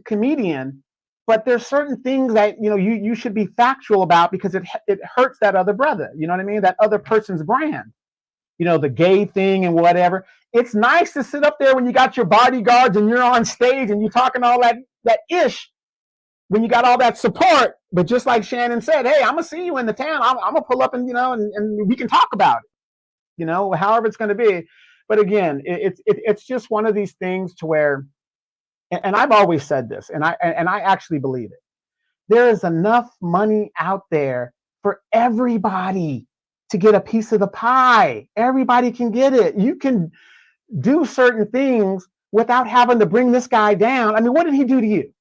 comedian, but there's certain things that, you should be factual about because it hurts that other brother. You know what I mean? That other person's brand. The gay thing and whatever. It's nice to sit up there when you got your bodyguards and you're on stage and you're talking all that ish. when you got all that support, but just like Shannon said, hey, I'm gonna see you in the town. I'm gonna pull up and and we can talk about it. However it's gonna be. But again, it's just one of these things to where, and I've always said this, and I actually believe it. There is enough money out there for everybody to get a piece of the pie. Everybody can get it. You can do certain things without having to bring this guy down. I mean, what did he do to you?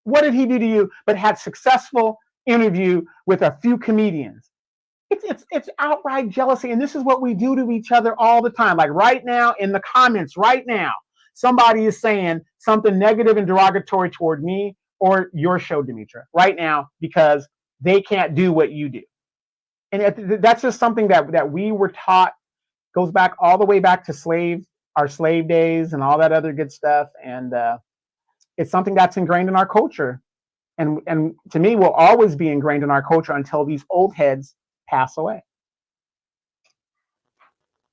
What did he do to you? But had successful interview with a few comedians. It's outright jealousy, and this is what we do to each other all the time. Like right now in the comments, right now, somebody is saying something negative and derogatory toward me or your show, Demetra, right now, because they can't do what you do. And that's just something that we were taught, goes back all the way back to our slave days and all that other good stuff. And it's something that's ingrained in our culture. And to me, will always be ingrained in our culture until these old heads pass away.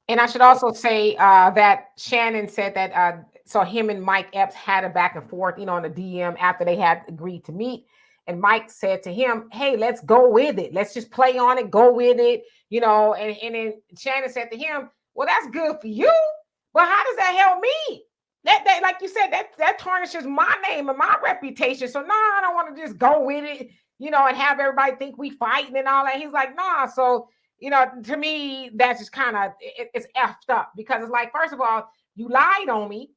And I should also say that Shannon said that so him and Mike Epps had a back and forth, on the DM after they had agreed to meet. And Mike said to him, hey, let's go with it. Let's just play on it, go with it, And then Shannon said to him, well, that's good for you, but how does that help me? That like you said, that tarnishes my name and my reputation. So no, I don't want to just go with it, and have everybody think we fighting and all that. He's like, nah. So to me, that's just kind of, it's effed up, because it's like, first of all, you lied on me,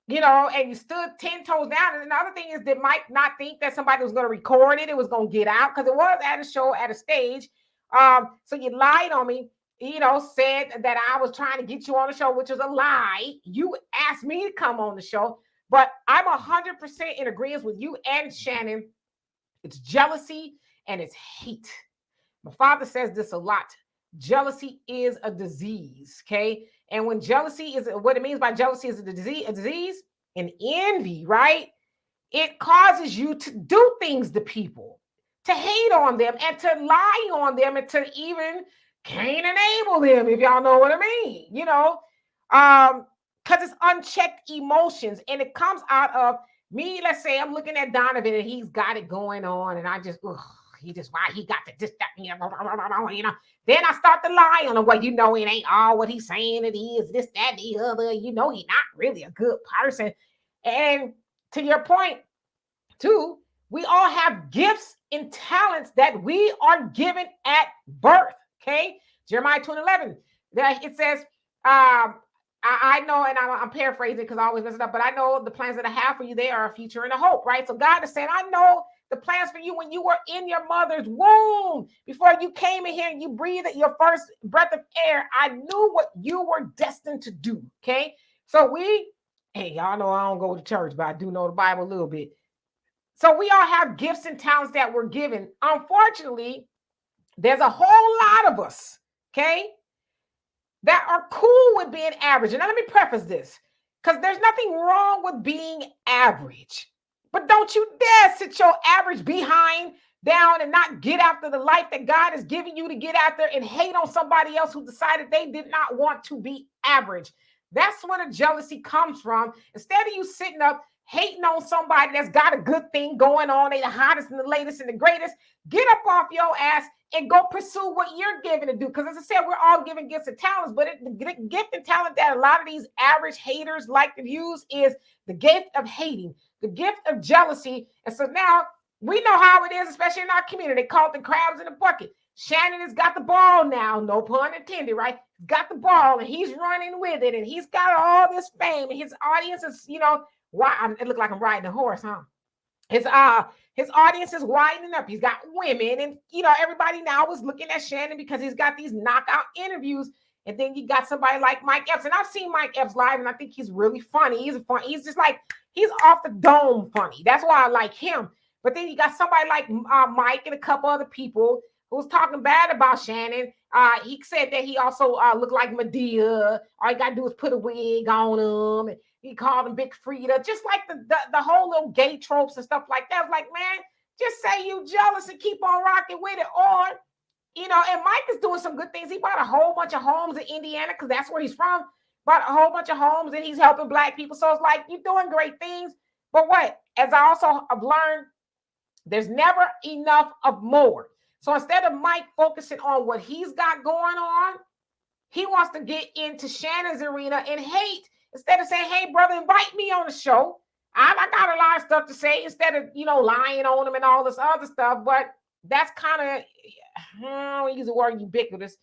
and you stood 10 toes down. And another thing is, that Mike not think that somebody was going to record it. It was going to get out, because it was at a show, at a stage. So you lied on me, said that I was trying to get you on the show, which was a lie. You asked me to come on the show, but I'm 100% in agreement with you and Shannon. It's jealousy and it's hate. My father says this a lot. Jealousy is a disease, okay? And when jealousy is, what it means by jealousy is a disease, and envy, right? It causes you to do things to people, to hate on them and to lie on them and to even Cain and Abel them, if y'all know what I mean, because it's unchecked emotions, and it comes out of me. Let's say I'm looking at Donovan and he's got it going on, and I just, why he got the this, that, Then I start to lie on him. Well, it ain't all what he's saying it is, this, that, the other. He's not really a good person. And to your point, too, we all have gifts and talents that we are given at birth. Okay, Jeremiah 2:11. It says, I know, and I'm paraphrasing because I always mess it up, but I know the plans that I have for you, they are a future and a hope, right? So God is saying, I know the plans for you when you were in your mother's womb, before you came in here and you breathed your first breath of air. I knew what you were destined to do. Okay, so hey, y'all know I don't go to church, but I do know the Bible a little bit. So we all have gifts and talents that we're given. Unfortunately, there's a whole lot of us, okay, that are cool with being average. And now let me preface this, because there's nothing wrong with being average. But don't you dare sit your average behind down and not get after the life that God has given you to get after, and hate on somebody else who decided they did not want to be average. That's where the jealousy comes from. Instead of you sitting up hating on somebody that's got a good thing going on, they the hottest and the latest and the greatest, get up off your ass and go pursue what you're given to do. Because as I said, we're all given gifts and talents, but the gift and talent that a lot of these average haters like to use is the gift of hating, the gift of jealousy. And so now we know how it is, especially in our community. They call it the crabs in the bucket. Shannon has got the ball now, no pun intended, right? He's got the ball and he's running with it, and he's got all this fame, and his audience is, why it looked like I'm riding a horse, huh? His audience is widening up. He's got women, and everybody now is looking at Shannon because he's got these knockout interviews. And then you got somebody like Mike Epps, and I've seen Mike Epps live, and I think he's really funny. He's just like, he's off the dome funny. That's why I like him. But then you got somebody like Mike and a couple other people who was talking bad about Shannon. He said that he also looked like Medea. All you got to do is put a wig on him. And he called him Big Frida. Just like the whole little gay tropes and stuff like that. Like, man, just say you jealous and keep on rocking with it. Or, and Mike is doing some good things. He bought a whole bunch of homes in Indiana because that's where he's from. Bought a whole bunch of homes, and he's helping Black people. So it's like, you're doing great things. But what? As I also have learned, There's never enough of more. So instead of Mike focusing on what he's got going on, he wants to get into Shannon's arena and hate instead of saying, hey, brother, invite me on the show. I got a lot of stuff to say instead of, lying on him and all this other stuff. But that's kind of, I don't use the word ubiquitous,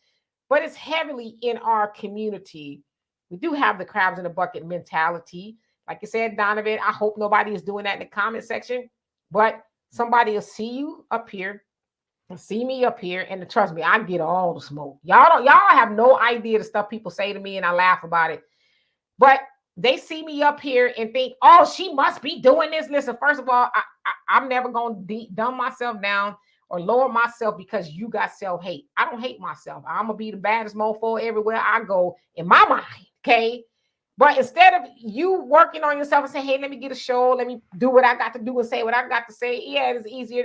but it's heavily in our community. We do have the crabs in the bucket mentality. Like you said, Donovan, I hope nobody is doing that in the comment section, but somebody will see you up here and see me up here. And trust me, I get all the smoke. Y'all have no idea the stuff people say to me, and I laugh about it. But they see me up here and think, oh, she must be doing this. Listen, first of all, I'm never going to dumb myself down or lower myself because you got self-hate. I don't hate myself. I'm going to be the baddest mofo everywhere I go in my mind, okay? But instead of you working on yourself and saying, hey, let me get a show, let me do what I got to do and say what I got to say, yeah, it's easier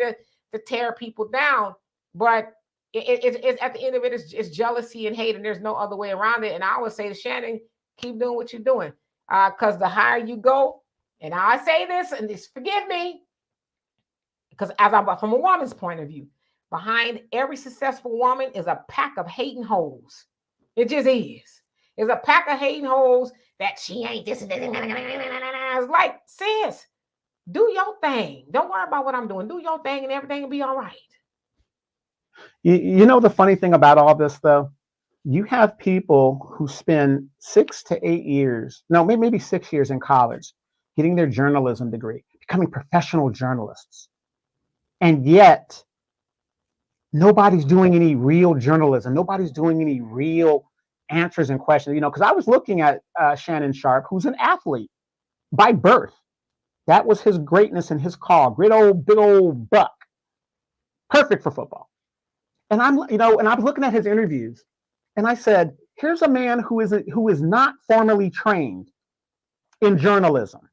to tear people down. But it's at the end of it, it's jealousy and hate, and there's no other way around it. And I would say to Shannon, keep doing what you're doing. Because the higher you go, and I say this, and this, forgive me, because from a woman's point of view, behind every successful woman is a pack of hating hoes. It just is. It's a pack of hating hoes that she ain't this and this. It's like, sis, do your thing. Don't worry about what I'm doing. Do your thing and everything will be all right. You know the funny thing about all this, though? You have people who spend 6 to 8 years, no, maybe 6 years in college, getting their journalism degree, becoming professional journalists. And yet, nobody's doing any real journalism. Nobody's doing any real answers and questions. Because I was looking at Shannon Sharpe, who's an athlete by birth. That was his greatness and his call. Big old buck. Perfect for football. And I was looking at his interviews, and I said, here's a man who is not formally trained in journalism.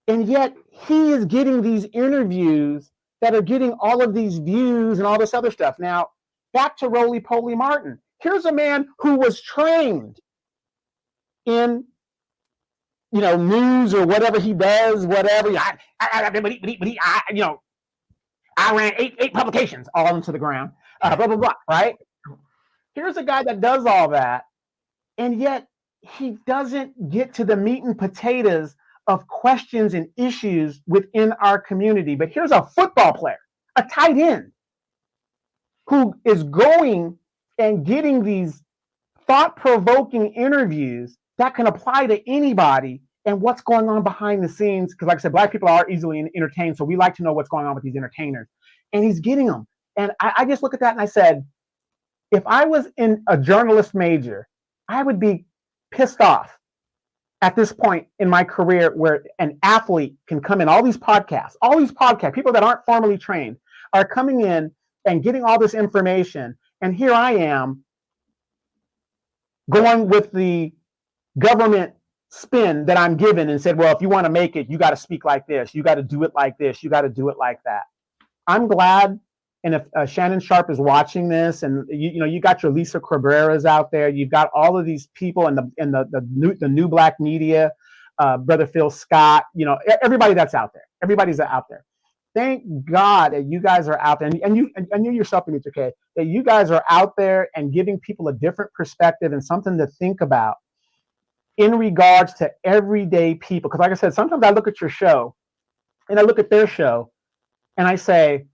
And yet he is getting these interviews that are getting all of these views and all this other stuff. Now, back to Roly Poly Martin. Here's a man who was trained in, news or whatever he does, whatever. I ran eight publications all into the ground, blah, blah, blah, right? Here's a guy that does all that, and yet he doesn't get to the meat and potatoes of questions and issues within our community. But here's a football player, a tight end, who is going and getting these thought-provoking interviews that can apply to anybody and what's going on behind the scenes. Because like I said, Black people are easily entertained, so we like to know what's going on with these entertainers. And he's getting them. And I just look at that and I said, if I was in a journalist major, I would be pissed off at this point in my career where an athlete can come in, all these podcasts, people that aren't formally trained are coming in and getting all this information. And here I am going with the government spin that I'm given and said, well, if you want to make it, you got to speak like this. You got to do it like this. You got to do it like that. I'm glad. And if Shannon Sharpe is watching this, and you got your Lisa Cabreras out there, you've got all of these people and the new Black media, Brother Phil Scott, everybody that's out there, everybody's out there. Thank God that you guys are out there, and you yourself, Demetra, Kaye, that you guys are out there and giving people a different perspective and something to think about in regards to everyday people. Because like I said, sometimes I look at your show and I look at their show and I say,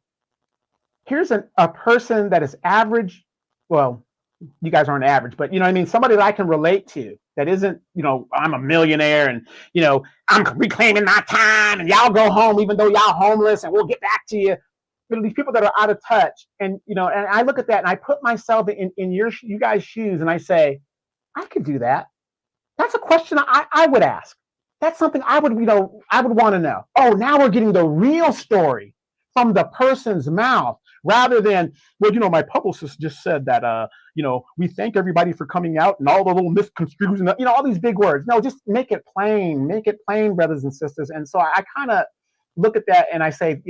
here's a person that is average. Well, you guys aren't average, but somebody that I can relate to that isn't, I'm a millionaire and, I'm reclaiming my time and y'all go home even though y'all homeless and we'll get back to you. But these people that are out of touch and, and I look at that and I put myself in you guys' shoes and I say, I could do that. That's a question I would ask. That's something I would want to know. Oh, now we're getting the real story from the person's mouth. Rather than, well, my publicist just said that, we thank everybody for coming out and all the little misconstrues and, all these big words. No, just make it plain, brothers and sisters. And so I kind of look at that and I say,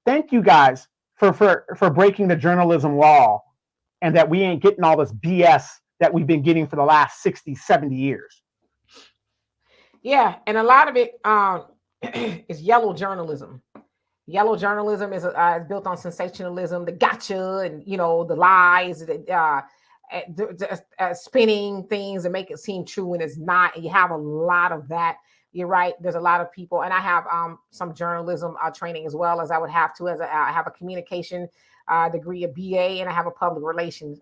thank you guys for breaking the journalism wall and that we ain't getting all this BS that we've been getting for the last 60, 70 years. Yeah. And a lot of it is yellow journalism. Yellow journalism is built on sensationalism, the gotcha, and the lies, spinning things and make it seem true when it's not. And you have a lot of that. You're right. There's a lot of people, and I have some journalism training as well as I would have to. I have a communication degree, a BA, and I have a public relations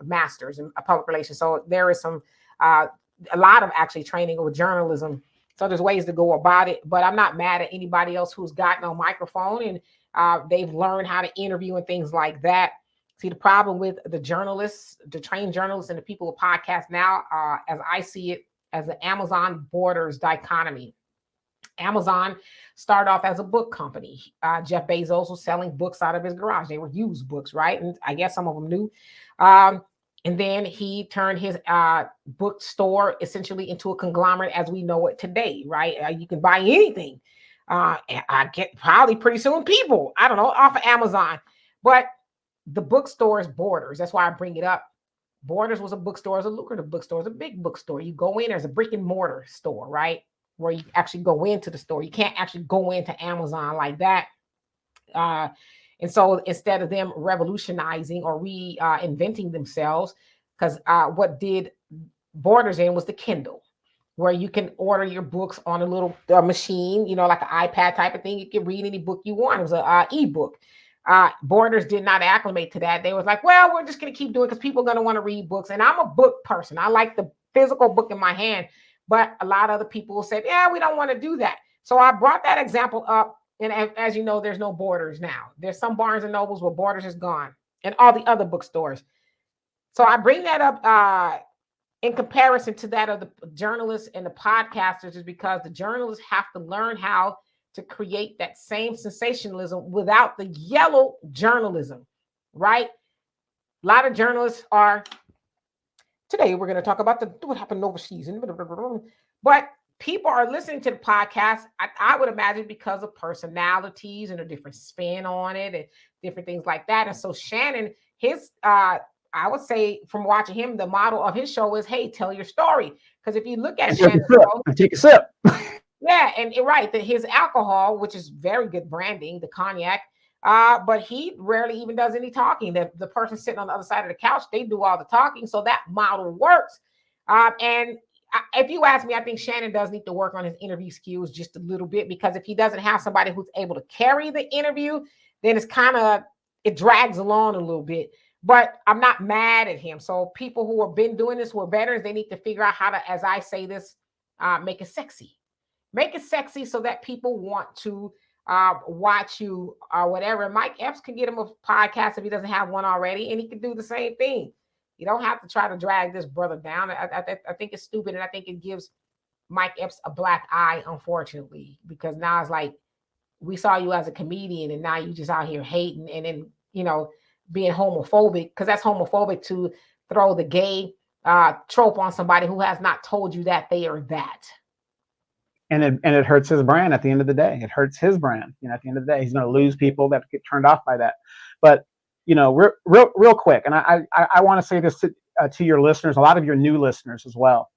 master's in public relations. So there is some a lot of actually training with journalism. So there's ways to go about it, but I'm not mad at anybody else who's gotten on microphone and they've learned how to interview and things like that. See, the problem with the journalists, the trained journalists, and the people who podcast now, as I see it, as the Amazon borders dichotomy. Amazon started off as a book company. Jeff Bezos was selling books out of his garage. They were used books, right? And I guess some of them new. And then he turned his bookstore essentially into a conglomerate as we know it today, right? You can buy anything. I get probably pretty soon people, I don't know, off of Amazon. But the bookstore's Borders, that's why I bring it up. Borders was a bookstore, it's a lucrative bookstore, it's a big bookstore. You go in, there's a brick and mortar store, right? Where you actually go into the store. You can't actually go into Amazon like that. And so instead of them revolutionizing or reinventing themselves, because what did Borders in was the Kindle, where you can order your books on a little machine, like an iPad type of thing. You can read any book you want. It was an ebook. Borders did not acclimate to that. They was like, well, we're just going to keep doing it because people are going to want to read books. And I'm a book person. I like the physical book in my hand. But a lot of other people said, yeah, we don't want to do that. So I brought that example up. And as you know, there's no Borders now. There's some Barnes and Nobles where Borders is gone and all the other bookstores. So I bring that up in comparison to that of the journalists and the podcasters is because the journalists have to learn how to create that same sensationalism without the yellow journalism, right? A lot of journalists are, today we're going to talk about what happened overseas. But people are listening to the podcast, I would imagine, because of personalities and a different spin on it and different things like that. And so Shannon, I would say from watching him, the model of his show is, hey, tell your story. Because if you look at Shannon's show, take a sip. Yeah, and right, that his alcohol, which is very good branding, the cognac, but he rarely even does any talking. The person sitting on the other side of the couch, they do all the talking. So that model works. And if you ask me, I think Shannon does need to work on his interview skills just a little bit, because if he doesn't have somebody who's able to carry the interview, then it drags along a little bit. But I'm not mad at him. So people who have been doing this, who are veterans, they need to figure out how to, as I say this, make it sexy. Make it sexy so that people want to watch you or whatever. Mike Epps can get him a podcast if he doesn't have one already, and he can do the same thing. You don't have to try to drag this brother down. I think it's stupid, and I think it gives Mike Epps a black eye, unfortunately, because now it's like, we saw you as a comedian, and now you just out here hating and then, being homophobic, because that's homophobic to throw the gay trope on somebody who has not told you that they are that. And it hurts his brand at the end of the day. It hurts his brand. At the end of the day, he's going to lose people that get turned off by that. But real quick, and I want to say this to your listeners, a lot of your new listeners as well.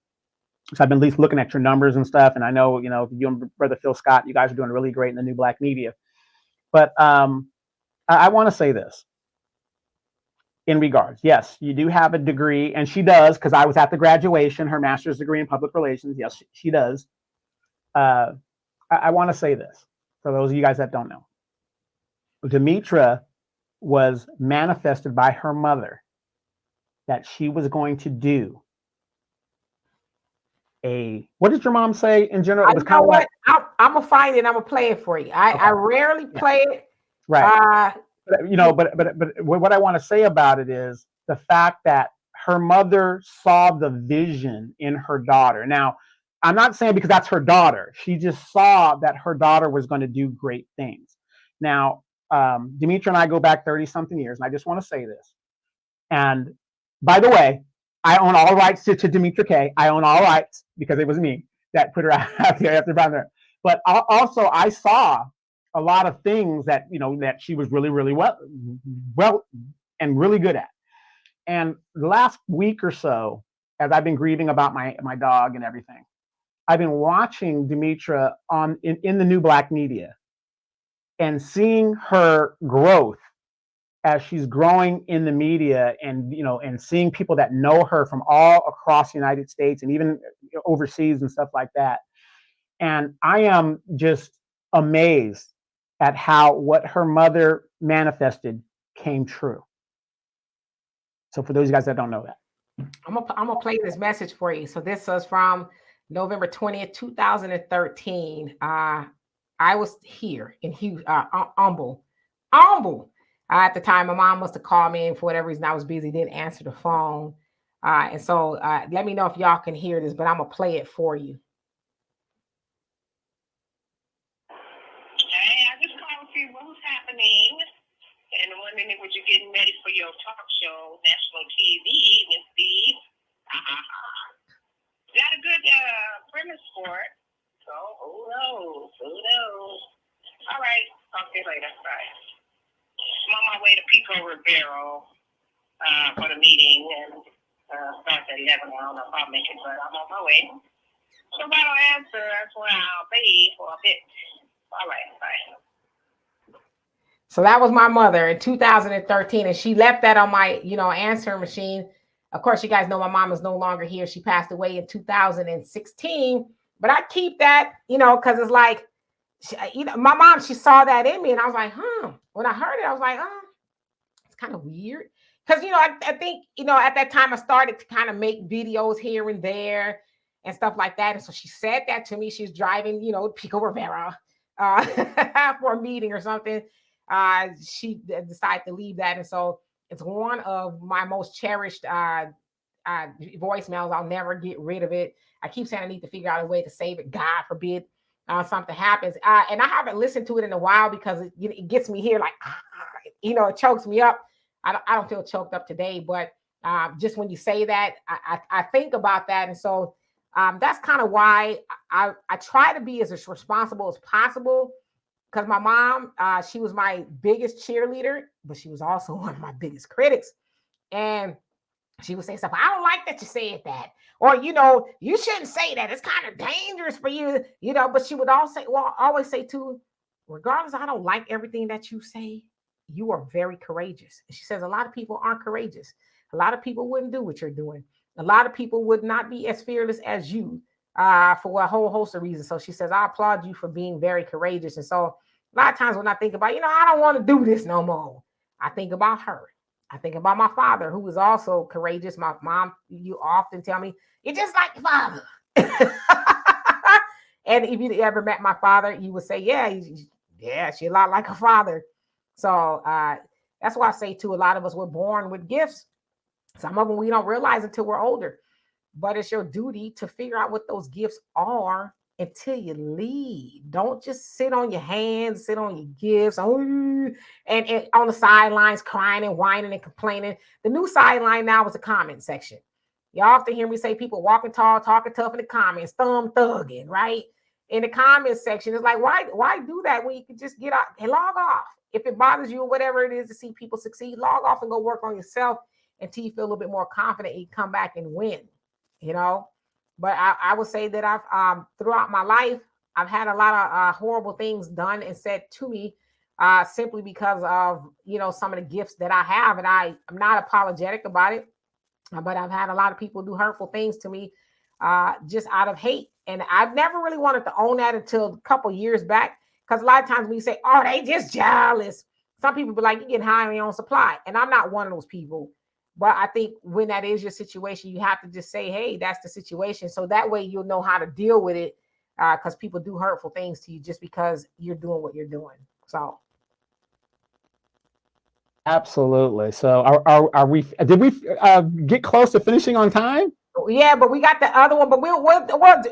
So I've been at least looking at your numbers and stuff, and I know you and Brother Phil Scott, you guys are doing really great in the new Black media. But I want to say this. In regards, yes, you do have a degree, and she does, because I was at the graduation, her master's degree in public relations. Yes, she does. I want to say this for those of you guys that don't know. Demetra was manifested by her mother that she was going to do what did your mom say in general? It was kind of like, I'm gonna find it. I'm gonna play it for you. I rarely play it. Right. But what I want to say about it is the fact that her mother saw the vision in her daughter. Now, I'm not saying because that's her daughter. She just saw that her daughter was going to do great things. Now, Demetra and I go back 30-something years, and I just want to say this. And by the way, I own all rights to Demetra Kaye. I own all rights because it was me that put her out there after there. But also, I saw a lot of things that that she was really, really well and really good at. And the last week or so, as I've been grieving about my dog and everything, I've been watching Demetra in the new Black media, and seeing her growth as she's growing in the media, and and seeing people that know her from all across the United States and even overseas and stuff like that. And I am just amazed at how what her mother manifested came true. So for those of you guys that don't know that, I'm gonna play this message for you. So this was from November 20th, 2013. I was here in Humble. At the time, my mom must have called me, and for whatever reason, I was busy, didn't answer the phone. And so let me know if y'all can hear this, but I'm gonna play it for you. Hey, I just called to see what was happening, and wondering if you're getting ready for your talk show, national TV, Miss Steve. Got a good premise for it, so who knows? All right, talk to you later. Bye. I'm on my way to Pico Rivero for the meeting, and starts at 11. I don't know if I'll make it, but I'm on my way. So if I don't answer, that's why I'll be for a bit. All right, bye. So that was my mother in 2013, and she left that on my, answering machine. Of course, you guys know my mom is no longer here. She passed away in 2016, but I keep that, because it's like, my mom, she saw that in me, and I was like, when I heard it, I was like, it's kind of weird. Because, I think, at that time I started to kind of make videos here and there and stuff like that. And so she said that to me. She's driving, Pico Rivera for a meeting or something. She decided to leave that. And so it's one of my most cherished voicemails. I'll never get rid of it. I keep saying I need to figure out a way to save it. God forbid something happens. And I haven't listened to it in a while because it gets me here like, it chokes me up. I don't feel choked up today, but just when you say that, I think about that. And so that's kind of why I try to be as responsible as possible. Because my mom, she was my biggest cheerleader, but she was also one of my biggest critics. And she would say stuff, I don't like that you said that. Or, you shouldn't say that. It's kind of dangerous for you, but she would always say too, regardless, I don't like everything that you say, you are very courageous. And she says a lot of people aren't courageous. A lot of people wouldn't do what you're doing. A lot of people would not be as fearless as you for a whole host of reasons. So she says, I applaud you for being very courageous. And so a lot of times when I think about, I don't want to do this no more, I think about her. I think about my father, who was also courageous. My mom, you often tell me, you're just like your father. And if you ever met my father, you would say, yeah, she's a lot like her father. So that's why I say, too, a lot of us were born with gifts. Some of them we don't realize until we're older. But it's your duty to figure out what those gifts are until you leave. Don't just sit on your hands, sit on your gifts, and on the sidelines crying and whining and complaining. The new sideline now is the comment section. You often hear me say people walking tall, talking tough in the comments, thumb thugging, right? In the comment section, it's like, why do that when you can just get out and log off? If it bothers you or whatever it is to see people succeed, log off and go work on yourself until you feel a little bit more confident and you come back and win. But I would say that I've throughout my life, I've had a lot of horrible things done and said to me simply because of, some of the gifts that I have. And I'm not apologetic about it, but I've had a lot of people do hurtful things to me just out of hate. And I've never really wanted to own that until a couple years back. Because a lot of times when you say, oh, they just jealous, some people be like, you get high on your own supply. And I'm not one of those people. But I think when that is your situation, you have to just say, hey, that's the situation. So that way you'll know how to deal with it because people do hurtful things to you just because you're doing what you're doing. So. absolutely. So are we? Did we get close to finishing on time? Yeah, but we got the other one. But we'll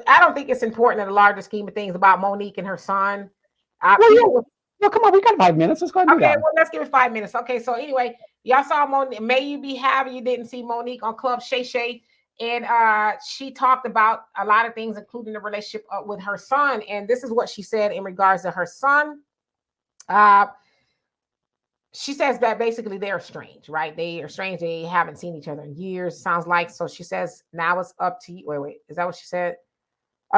I don't think it's important in the larger scheme of things about Monique and her son. Well, come on, we got 5 minutes. Let's go ahead and do that. Well, let's give it 5 minutes. Okay, so anyway, y'all saw Monique. May you be happy you didn't see Monique on Club Shay Shay. And she talked about a lot of things, including the relationship with her son. And this is what she said in regards to her son. She says that basically they're estranged, right? They are estranged. They haven't seen each other in years, sounds like. So she says, now it's up to you. Wait, is that what she said?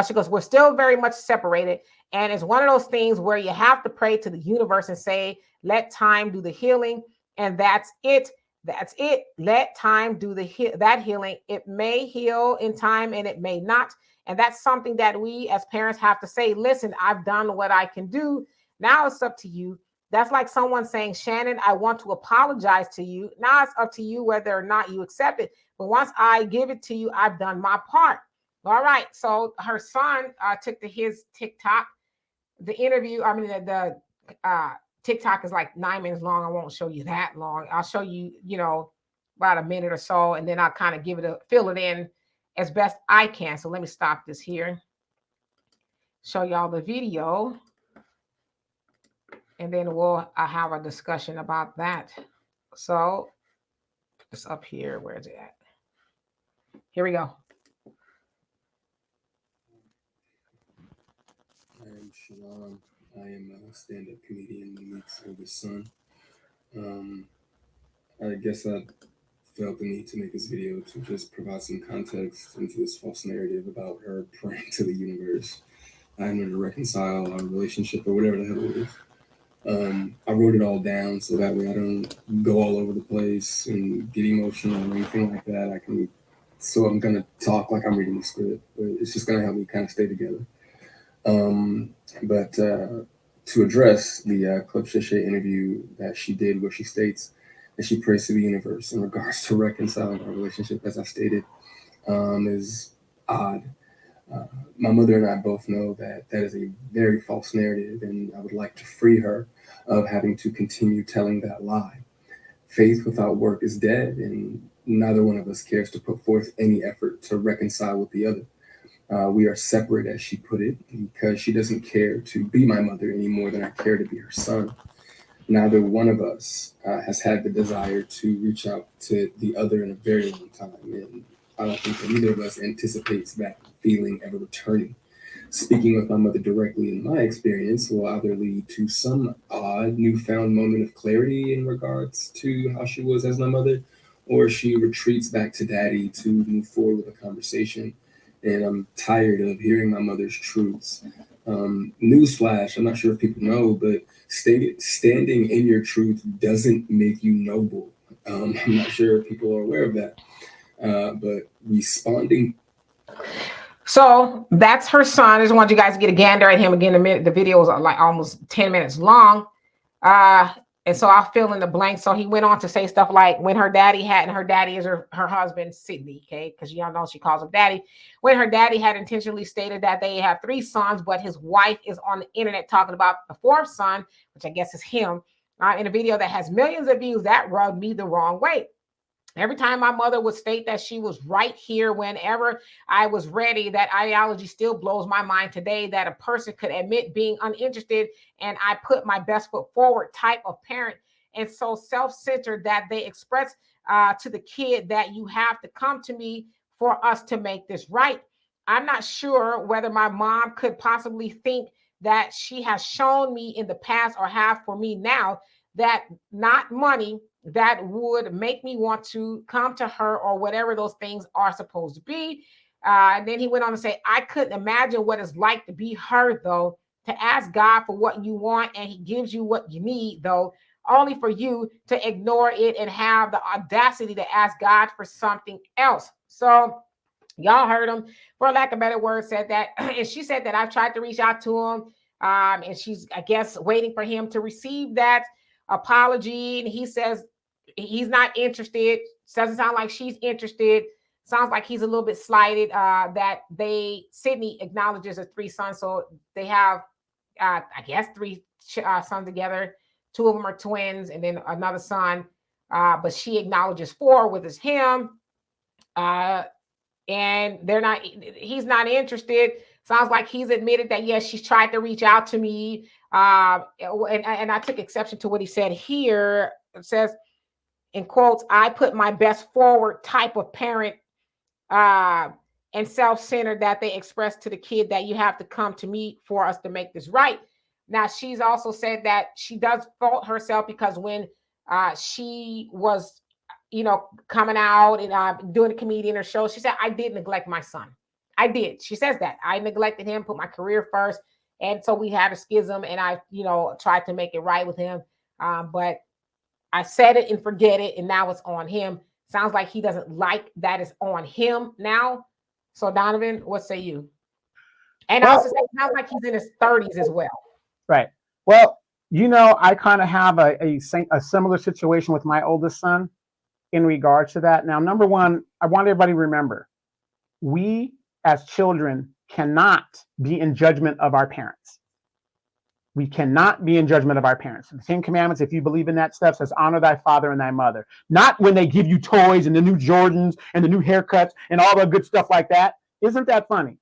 She goes, we're still very much separated. And it's one of those things where you have to pray to the universe and say, let time do the healing. And that's it. That's it. Let time do that healing. It may heal in time and it may not. And that's something that we as parents have to say, listen, I've done what I can do. Now it's up to you. That's like someone saying, Shannon, I want to apologize to you. Now it's up to you whether or not you accept it. But once I give it to you, I've done my part. All right. So her son took to his TikTok, the interview. I mean, the TikTok is like 9 minutes long. I won't show you that long. I'll show you, about a minute or so, and then I'll kind of fill it in as best I can. So let me stop this here, show y'all the video, and then we'll have a discussion about that. So it's up here. Where is it at? Here we go. I am Shalon. I am a stand-up comedian, Monique's oldest son. I guess I felt the need to make this video to just provide some context into this false narrative about her praying to the universe. I'm going to reconcile our relationship or whatever the hell it is. I wrote it all down so that way I don't go all over the place and get emotional or anything like that. So I'm going to talk like I'm reading the script, but it's just going to help me kind of stay together. But to address the Club Shay interview that she did, where she states that she prays to the universe in regards to reconciling our relationship, as I stated, is odd. My mother and I both know that is a very false narrative, and I would like to free her of having to continue telling that lie. Faith without work is dead, and neither one of us cares to put forth any effort to reconcile with the other. We are separate, as she put it, because she doesn't care to be my mother any more than I care to be her son. Neither one of us has had the desire to reach out to the other in a very long time, and I don't think that either of us anticipates that feeling ever returning. Speaking with my mother directly, in my experience, will either lead to some odd newfound moment of clarity in regards to how she was as my mother, or she retreats back to daddy to move forward with a conversation. And I'm tired of hearing my mother's truths. Newsflash, I'm not sure if people know, but standing in your truth doesn't make you noble. I'm not sure if people are aware of that. But responding. So that's her son. I just want you guys to get a gander at him again in a minute. The video is like almost 10 minutes long. And so I'll fill in the blanks. So he went on to say stuff like, when her daddy had, and her daddy is her husband, Sydney, okay? Because y'all know she calls him daddy. When her daddy had intentionally stated that they have 3 sons, but his wife is on the internet talking about the 4th son, which I guess is him, in a video that has millions of views, that rubbed me the wrong way. Every time my mother would state that she was right here whenever I was ready, that ideology still blows my mind today, that a person could admit being uninterested and I put my best foot forward type of parent, and so self-centered that they express to the kid that you have to come to me for us to make this right. I'm not sure whether my mom could possibly think that she has shown me in the past or have for me now that not money that would make me want to come to her or whatever those things are supposed to be. And then he went on to say, I couldn't imagine what it's like to be her, though, to ask God for what you want and he gives you what you need, though, only for you to ignore it and have the audacity to ask God for something else. So y'all heard him, for lack of a better word, said that. And she said that I've tried to reach out to him. And she's, I guess, waiting for him to receive that apology. And he says he's not interested. Doesn't sound like she's interested. Sounds like he's a little bit slighted that Sydney acknowledges as 3 sons. So they have, I guess, 3 sons together. 2 of them are twins and then another son. But she acknowledges 4 with his him. And he's not interested. Sounds like he's admitted that, yes, she's tried to reach out to me. And I took exception to what he said here. It says, in quotes, I put my best forward type of parent and self-centered that they express to the kid that you have to come to me for us to make this right. Now, she's also said that she does fault herself because when she was, coming out and doing a comedian or show, she said, I did neglect my son. I did. She says that I neglected him, put my career first. And so we had a schism, and I, tried to make it right with him. But I said it and forget it, and now it's on him. Sounds like he doesn't like that it's on him now. So Donovan, what say you? And Well, also, it sounds like he's in his 30s as well. right. Well, I kind of have a similar situation with my oldest son in regards to that. Now, number one, I want everybody to remember, we as children cannot be in judgment of our parents. We cannot be in judgment of our parents. The 10 Commandments, if you believe in that stuff, says honor thy father and thy mother. Not when they give you toys and the new Jordans and the new haircuts and all the good stuff like that. Isn't that funny?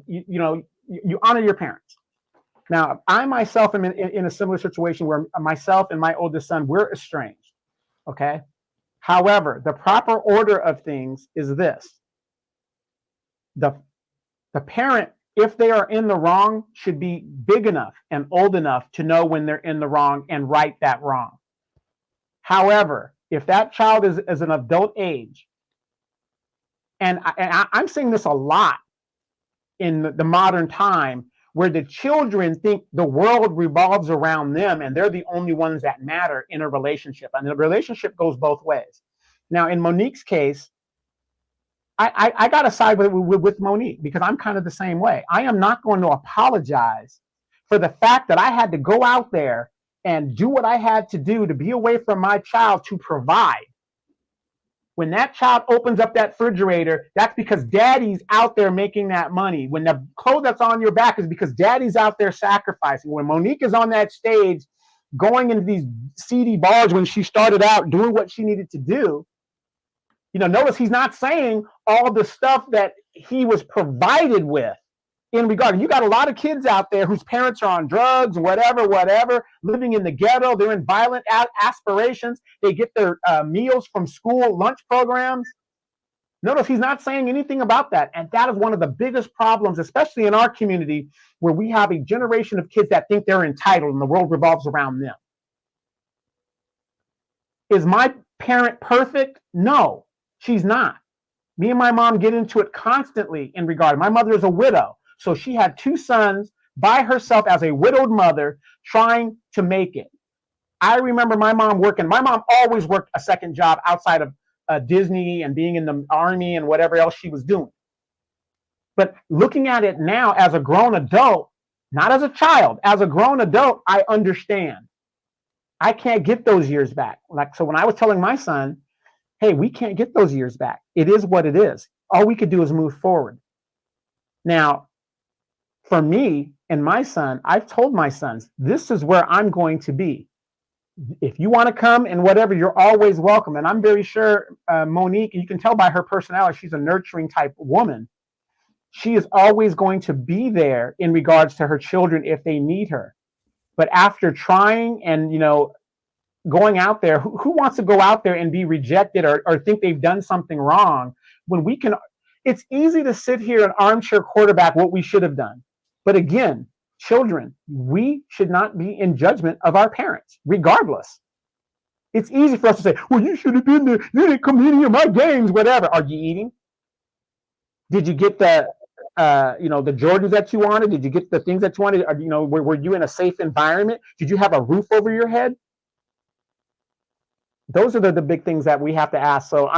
You honor your parents. Now, I myself am in a similar situation where myself and my oldest son, we're estranged. Okay. However, the proper order of things is this. The parent, if they are in the wrong, should be big enough and old enough to know when they're in the wrong and right that wrong. However, if that child is an adult age, and I'm seeing this a lot in the modern time, where the children think the world revolves around them and they're the only ones that matter in a relationship. And the relationship goes both ways. Now, in Monique's case, I got to side with Monique, because I'm kind of the same way. I am not going to apologize for the fact that I had to go out there and do what I had to do to be away from my child to provide. When that child opens up that refrigerator, that's because daddy's out there making that money. When the clothes that's on your back is because daddy's out there sacrificing. When Monique is on that stage going into these seedy bars when she started out doing what she needed to do, notice he's not saying all the stuff that he was provided with in regard. You got a lot of kids out there whose parents are on drugs, whatever, living in the ghetto. They're in violent aspirations. They get their meals from school lunch programs. Notice he's not saying anything about that. And that is one of the biggest problems, especially in our community, where we have a generation of kids that think they're entitled and the world revolves around them. Is my parent perfect? No. She's not. Me and my mom get into it constantly in regard. My mother is a widow. So she had 2 sons by herself as a widowed mother trying to make it. I remember my mom working. My mom always worked a second job outside of Disney and being in the Army and whatever else she was doing. But looking at it now as a grown adult, not as a child, as a grown adult, I understand. I can't get those years back. So when I was telling my son, hey, we can't get those years back. It is what it is. All we could do is move forward. Now, for me and my son, I've told my sons, this is where I'm going to be. If you want to come and whatever, you're always welcome. And I'm very sure Monique, you can tell by her personality, she's a nurturing type woman. She is always going to be there in regards to her children if they need her. But after trying and, going out there, who wants to go out there and be rejected or think they've done something wrong when we can? It's easy to sit here and armchair quarterback what we should have done. But again, children, we should not be in judgment of our parents, regardless. It's easy for us to say, well, you should have been there. You didn't come to any of my games, whatever. Are you eating? Did you get the Jordans that you wanted? Did you get the things that you wanted? Were you in a safe environment? Did you have a roof over your head? Those are the big things that we have to ask. So,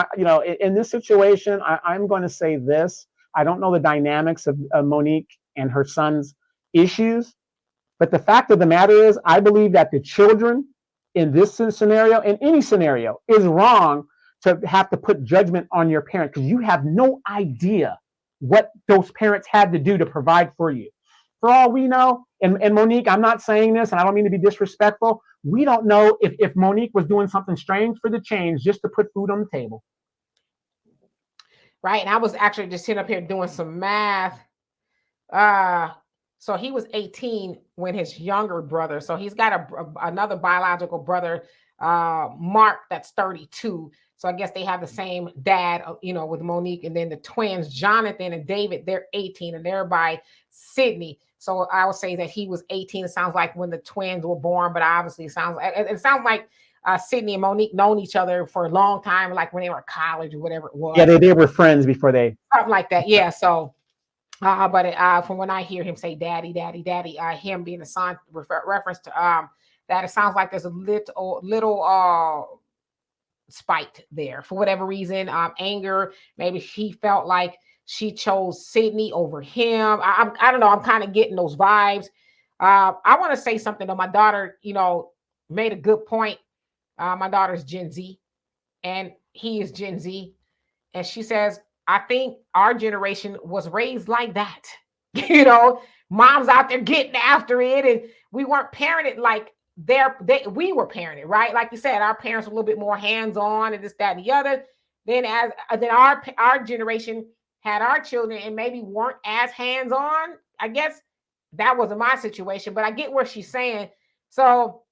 in this situation, I'm going to say this. I don't know the dynamics of Monique and her son's issues. But the fact of the matter is, I believe that the children in this scenario, in any scenario, is wrong to have to put judgment on your parent, because you have no idea what those parents had to do to provide for you. For all we know, and Monique, I'm not saying this, and I don't mean to be disrespectful, we don't know if Monique was doing something strange for the change just to put food on the table. Right. And I was actually just sitting up here doing some math. So he was 18 when his younger brother, so he's got another biological brother, Mark, that's 32. So I guess they have the same dad, with Monique, and then the twins, Jonathan and David, they're 18 and they're by Sydney. So I would say that he was 18. It sounds like when the twins were born, but obviously it sounds like Sydney and Monique known each other for a long time, like when they were in college or whatever it was. Yeah, they were friends before they. Something like that. Yeah. So But from when I hear him say "daddy, daddy, daddy," him being assigned reference to that, it sounds like there's a little spite there for whatever reason, anger. Maybe he felt like she chose Sydney over him. I don't know. I'm kind of getting those vibes. I want to say something though. My daughter, made a good point. My daughter's Gen Z, and he is Gen Z, and she says, "I think our generation was raised like that." you know, Moms out there getting after it, and we weren't parented like we were parented, right? Like you said, our parents were a little bit more hands-on and this, that, and the other. Then our generation had our children and maybe weren't as hands-on. I guess that wasn't my situation, but I get where she's saying. So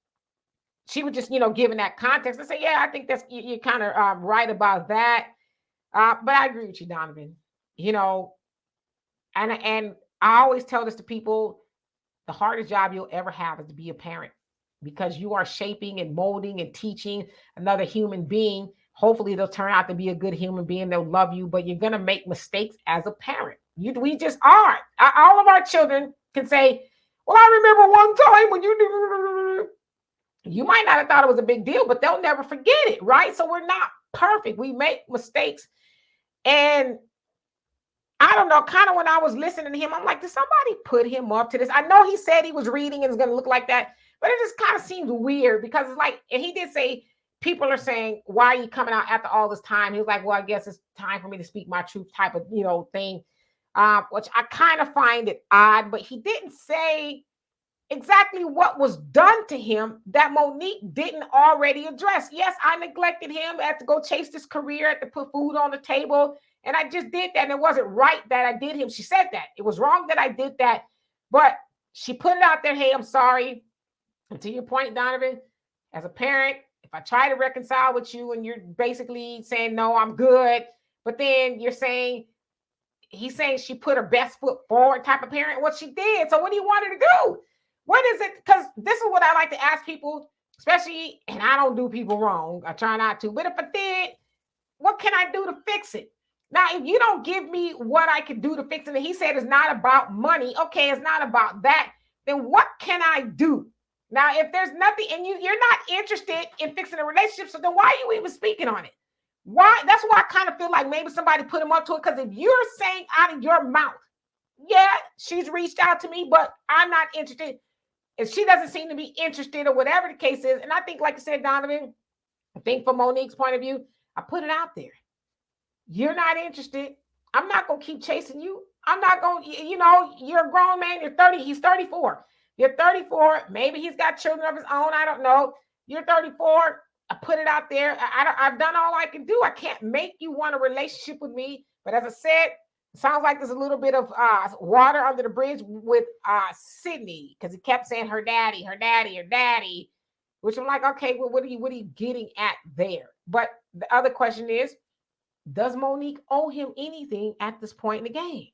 she was just, giving that context and say, yeah, I think you're kind of right about that. But I agree with you, Donovan. You know, and I always tell this to people: the hardest job you'll ever have is to be a parent, because you are shaping and molding and teaching another human being. Hopefully, they'll turn out to be a good human being. They'll love you, but you're gonna make mistakes as a parent. We just are. All of our children can say, "Well, I remember one time when you do." You might not have thought it was a big deal, but they'll never forget it, right? So we're not perfect. We make mistakes. And I don't know, kind of when I was listening to him, I'm like, did somebody put him up to this? I know he said he was reading and it's going to look like that, but it just kind of seems weird because it's like, and he did say, people are saying, why are you coming out after all this time? He was like, well, I guess it's time for me to speak my truth type of, thing, which I kind of find it odd, but he didn't say exactly what was done to him that Monique didn't already address. Yes, I neglected him. I had to go chase this career, I had to put food on the table. And I just did that. And it wasn't right that I did him. She said that. It was wrong that I did that. But she put it out there. Hey, I'm sorry. And to your point, Donovan, as a parent, if I try to reconcile with you and you're basically saying, no, I'm good. But then you're saying, he's saying she put her best foot forward type of parent. What she did. So what do you want her to do? What is it? Because this is what I like to ask people, especially, and I don't do people wrong. I try not to. But if I did, what can I do to fix it? Now, if you don't give me what I can do to fix it, and he said it's not about money, okay, it's not about that, then what can I do? Now, if there's nothing, and you're not interested in fixing a relationship, so then why are you even speaking on it? Why? That's why I kind of feel like maybe somebody put him up to it, because if you're saying out of your mouth, yeah, she's reached out to me, but I'm not interested, if she doesn't seem to be interested or whatever the case is, and I think, like I said, Donovan, I think from Monique's point of view, I put it out there. You're not interested. I'm not going to keep chasing you. I'm not going to, you're a grown man. You're 30. He's 34. You're 34. Maybe he's got children of his own. I don't know. You're 34. I put it out there. I've done all I can do. I can't make you want a relationship with me. But as I said, it sounds like there's a little bit of water under the bridge with Sydney, because he kept saying her daddy, her daddy, her daddy, which I'm like, okay, well, what are you getting at there? But the other question is, does Monique owe him anything at this point in the game?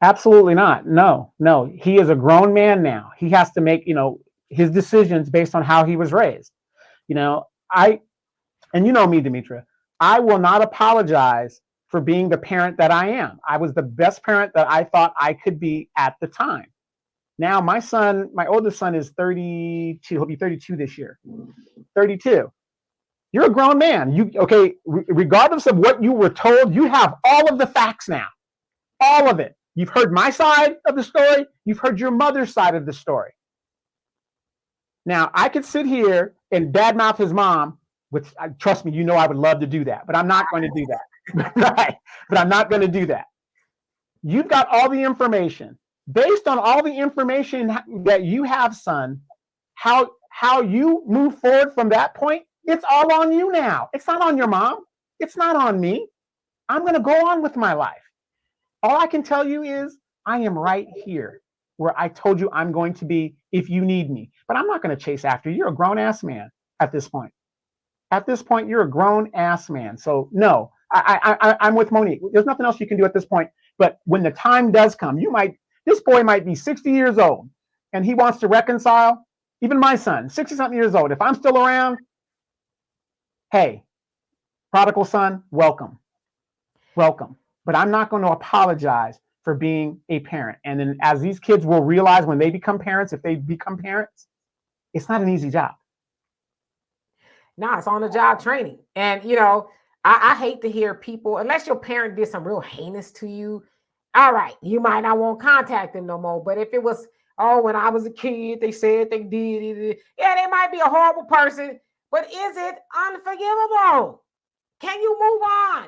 Absolutely not. No. He is a grown man now. He has to make, his decisions based on how he was raised. And you know me, Demetra, I will not apologize for being the parent that I am. I was the best parent that I thought I could be at the time. Now, my oldest son is 32. He'll be 32 this year. 32. You're a grown man. Regardless of what you were told, you have all of the facts now. All of it. You've heard my side of the story. You've heard your mother's side of the story. Now, I could sit here and badmouth his mom, which, trust me, I would love to do that, but I'm not going to do that. Right? But I'm not going to do that. You've got all the information. Based on all the information that you have, son, how you move forward from that point, it's all on you now. It's not on your mom. It's not on me. I'm going to go on with my life. All I can tell you is I am right here where I told you I'm going to be if you need me. But I'm not going to chase after you. You're a grown-ass man at this point. At this point, you're a grown-ass man. So, no, I'm with Monique. There's nothing else you can do at this point. But when the time does come, this boy might be 60 years old, and he wants to reconcile. Even my son, 60-something years old. If I'm still around, hey, prodigal son, welcome. Welcome. but I'm not going to apologize for being a parent. And then as these kids will realize when they become parents, if they become parents, it's not an easy job. No, it's on the job training. And, I hate to hear people, unless your parent did some real heinous to you, all right, you might not want to contact them no more. But if it was, oh, when I was a kid, they said they did it. Yeah, they might be a horrible person, but is it unforgivable? Can you move on?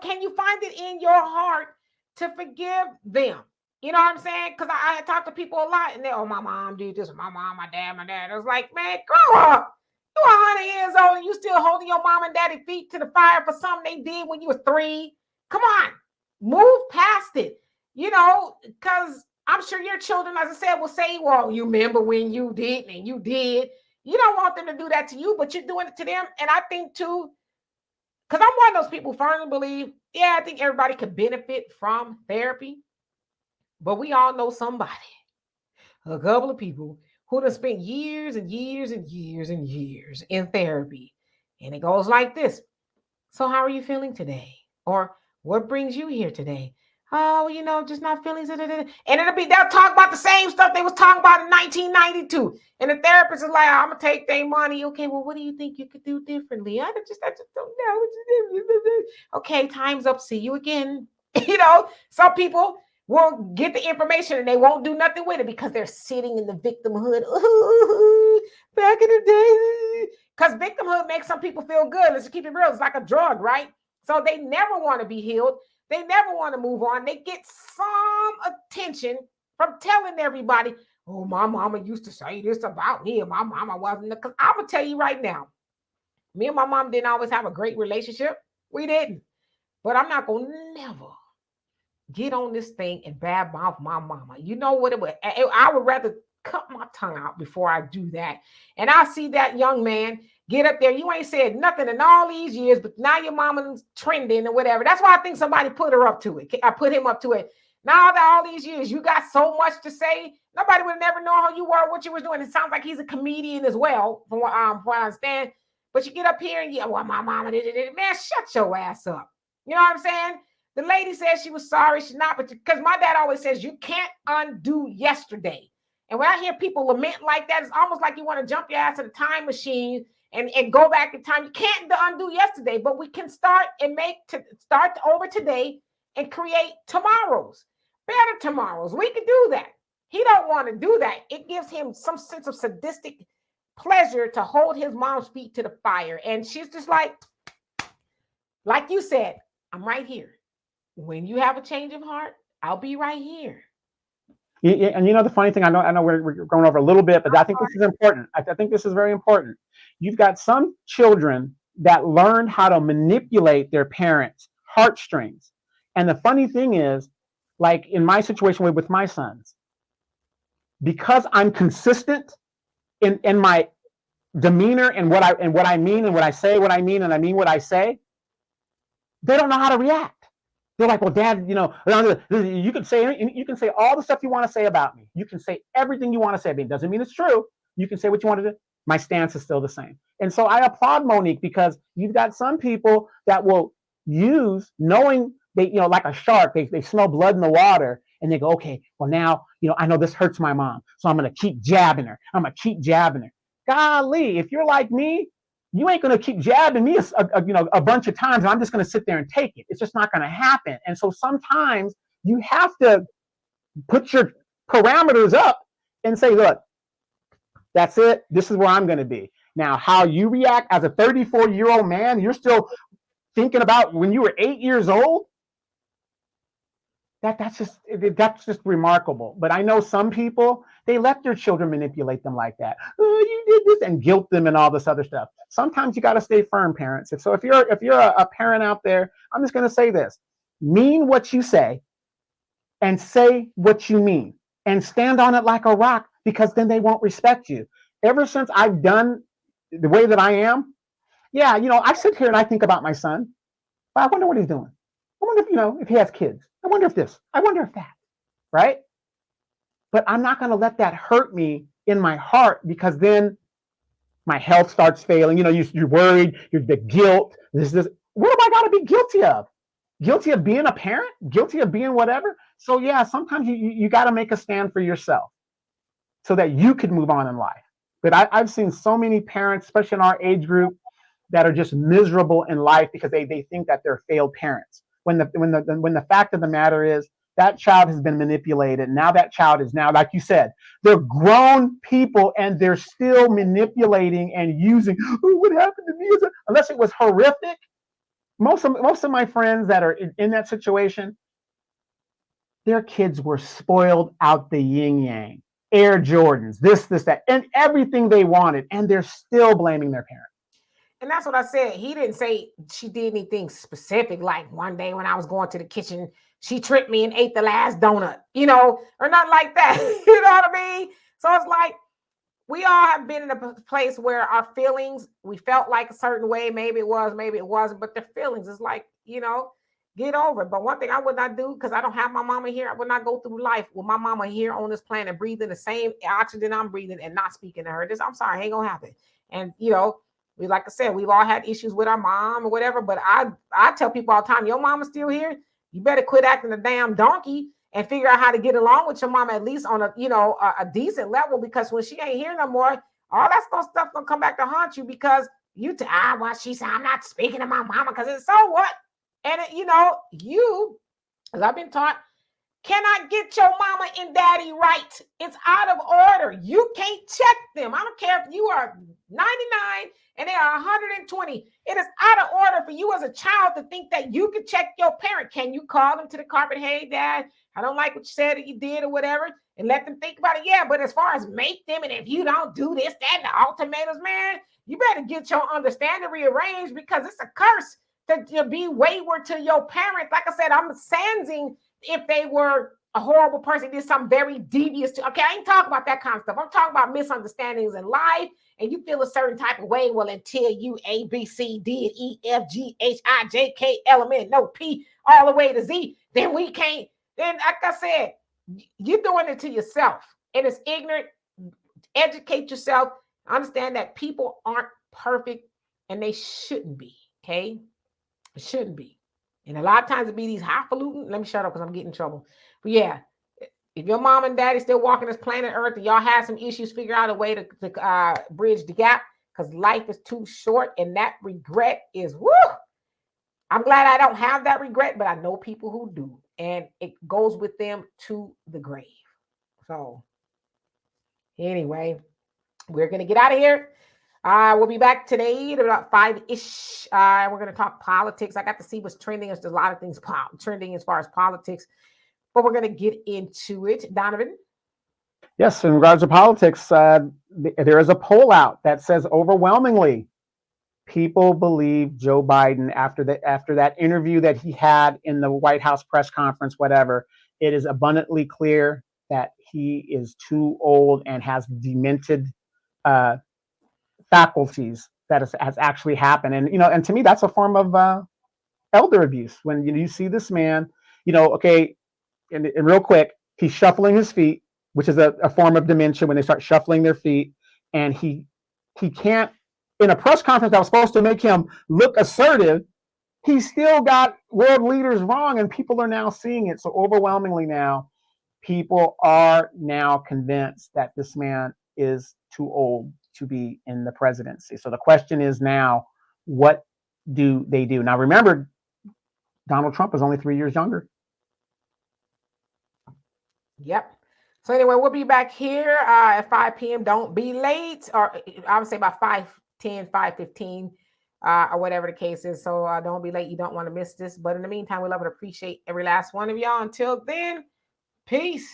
Can you find it in your heart to forgive them? You know what I'm saying? Because I talk to people a lot and they, oh, my mom did this, my mom, my dad. I was like, man, grow up. You 100 years old and you still holding your mom and daddy feet to the fire for something they did when you was 3. Come on, move past it. Because I'm sure your children, as I said, will say, well, you remember when you did and you did. You don't want them to do that to you, but you're doing it to them. And I think too, because I'm one of those people who firmly believe, I think everybody could benefit from therapy. But we all know somebody, a couple of people who have spent years and years and years and years in therapy. And it goes like this. So how are you feeling today? Or what brings you here today? Oh, just not feeling. And they'll talk about the same stuff they was talking about in 1992. And the therapist is like, I'm going to take their money. Okay, well, what do you think you could do differently? I just don't know. Okay, time's up. See you again. Some people will get the information and they won't do nothing with it because they're sitting in the victimhood. Ooh, back in the day. Because victimhood makes some people feel good. Let's just keep it real. It's like a drug, right? So they never want to be healed. They never want to move on. They get some attention from telling everybody, oh, my mama used to say this about me and my mama wasn't. Because I'm going to tell you right now, me and my mom didn't always have a great relationship. We didn't. But I'm not going to never get on this thing and badmouth my mama. You know what it would? I would rather cut my tongue out before I do that. And I see that young man get up there. You ain't said nothing in all these years, but now your mama's trending or whatever. That's why I think somebody put her up to it. I put him up to it. Now that all these years, you got so much to say. Nobody would never know how you were, what you were doing. It sounds like he's a comedian as well, from what I understand. But you get up here and well, my mama did it. Man, shut your ass up. You know what I'm saying? The lady said she was sorry. She's not, but because my dad always says you can't undo yesterday. And when I hear people lament like that, it's almost like you want to jump your ass in a time machine and go back in time. You can't undo yesterday, but we can start over today and create tomorrows, better tomorrows. We can do that. He don't want to do that. It gives him some sense of sadistic pleasure to hold his mom's feet to the fire. And she's just like you said, I'm right here. When you have a change of heart, I'll be right here. Yeah, and the funny thing, I know we're going over a little bit, but I think this is important. I think this is very important. You've got some children that learned how to manipulate their parents' heartstrings. And the funny thing is, like in my situation with my sons, because I'm consistent in my demeanor and what I mean and what I say what I mean and I mean what I say, they don't know how to react. They're like, well, Dad, you can say all the stuff you want to say about me. You can say everything you want to say about me. It doesn't mean it's true. You can say what you want to do. My stance is still the same. And so I applaud Monique because you've got some people that will use, knowing they, like a shark, they smell blood in the water and they go, okay, well now, I know this hurts my mom. So I'm going to keep jabbing her. Golly, if you're like me, you ain't going to keep jabbing me a bunch of times and I'm just going to sit there and take it. It's just not going to happen. And so sometimes you have to put your parameters up and say, look, that's it. This is where I'm going to be. Now, how you react as a 34-year-old man, you're still thinking about when you were 8 years old. That's just remarkable. But I know some people, they let their children manipulate them like that. Oh, you did this, and guilt them and all this other stuff. Sometimes you got to stay firm, parents. If you're a parent out there, I'm just going to say this: mean what you say, and say what you mean, and stand on it like a rock, because then they won't respect you. Ever since I've done the way that I am, I sit here and I think about my son. Well, I wonder what he's doing. I wonder if he has kids. I wonder if this. I wonder if that. Right? But I'm not going to let that hurt me in my heart, because then my health starts failing. You're worried. You're the guilt. This. What am I got to be guilty of? guilty of being a parent, guilty of being whatever. So yeah, sometimes you got to make a stand for yourself so that you could move on in life. But I've seen so many parents, especially in our age group, that are just miserable in life because they think that they're failed parents. When the fact of the matter is that child has been manipulated. Now that child is now, like you said, they're grown people and they're still manipulating and using, oh, what happened to me? Unless it was horrific. Most of my friends that are in that situation, their kids were spoiled out the yin yang. Air Jordans, this, that, and everything they wanted, and they're still blaming their parents. And that's what I said. He didn't say she did anything specific. Like one day when I was going to the kitchen, she tripped me and ate the last donut, or nothing like that. You know what I mean? So it's like, we all have been in a place where our feelings, we felt like a certain way. Maybe it was, maybe it wasn't, but the feelings is like, get over it. But one thing I would not do, because I don't have my mama here, I would not go through life with my mama here on this planet, breathing the same oxygen I'm breathing and not speaking to her. I'm sorry, ain't gonna happen. And, like I said, we've all had issues with our mom or whatever, but I tell people all the time, your mama's still here. You better quit acting a damn donkey and figure out how to get along with your mama, at least on a decent level, because when she ain't here no more, all that stuff gonna come back to haunt you because what she said, I'm not speaking to my mama, because it's so what? And you, as I've been taught, cannot get your mama and daddy right. It's out of order. You can't check them. I don't care if you are 99 and they are 120. It is out of order for you as a child to think that you can check your parent. Can you call them to the carpet? Hey, Dad, I don't like what you said that you did or whatever, and let them think about it. Yeah, but as far as make them, and if you don't do this, that, and the ultimatums, man, you better get your understanding rearranged, because it's a curse to be wayward to your parents. Like I said, I'm sensing if they were a horrible person, did something very devious okay, I ain't talking about that kind of stuff. I'm talking about misunderstandings in life, and you feel a certain type of way. Well, until you A, B, C, D, E, F, G, H, I, J, K, L, M, N, no P, all the way to Z, then we can't. Then, like I said, you're doing it to yourself, and it's ignorant. Educate yourself. Understand that people aren't perfect, and they shouldn't be. Okay, it shouldn't be. And a lot of times it be these highfalutin. Let me shut up because I'm getting in trouble. But yeah, if your mom and daddy still walking this planet Earth and y'all have some issues, figure out a way to bridge the gap, because life is too short, and that regret is woo. I'm glad I don't have that regret, but I know people who do, and it goes with them to the grave. So anyway, we're gonna get out of here. We'll be back today at about 5-ish. We're going to talk politics. I got to see what's trending. There's a lot of things trending as far as politics, but we're going to get into it. Donovan? Yes, in regards to politics, there is a poll out that says overwhelmingly people believe Joe Biden after that interview that he had in the White House press conference, whatever. It is abundantly clear that he is too old and has demented faculties that has actually happened. And to me, that's a form of elder abuse. When you see this man, okay, and real quick, he's shuffling his feet, which is a form of dementia when they start shuffling their feet, and he can't, in a press conference that was supposed to make him look assertive, he still got world leaders wrong, and people are now seeing it. So overwhelmingly now, people are now convinced that this man is too old to be in the presidency. So the question is now, what do they do? Now, remember, Donald Trump is only 3 years younger. Yep. So anyway, we'll be back here at 5 p.m. Don't be late, or I would say about 5:10, 5:15, or whatever the case is. So don't be late. You don't want to miss this. But in the meantime, we love and appreciate every last one of y'all. Until then, peace.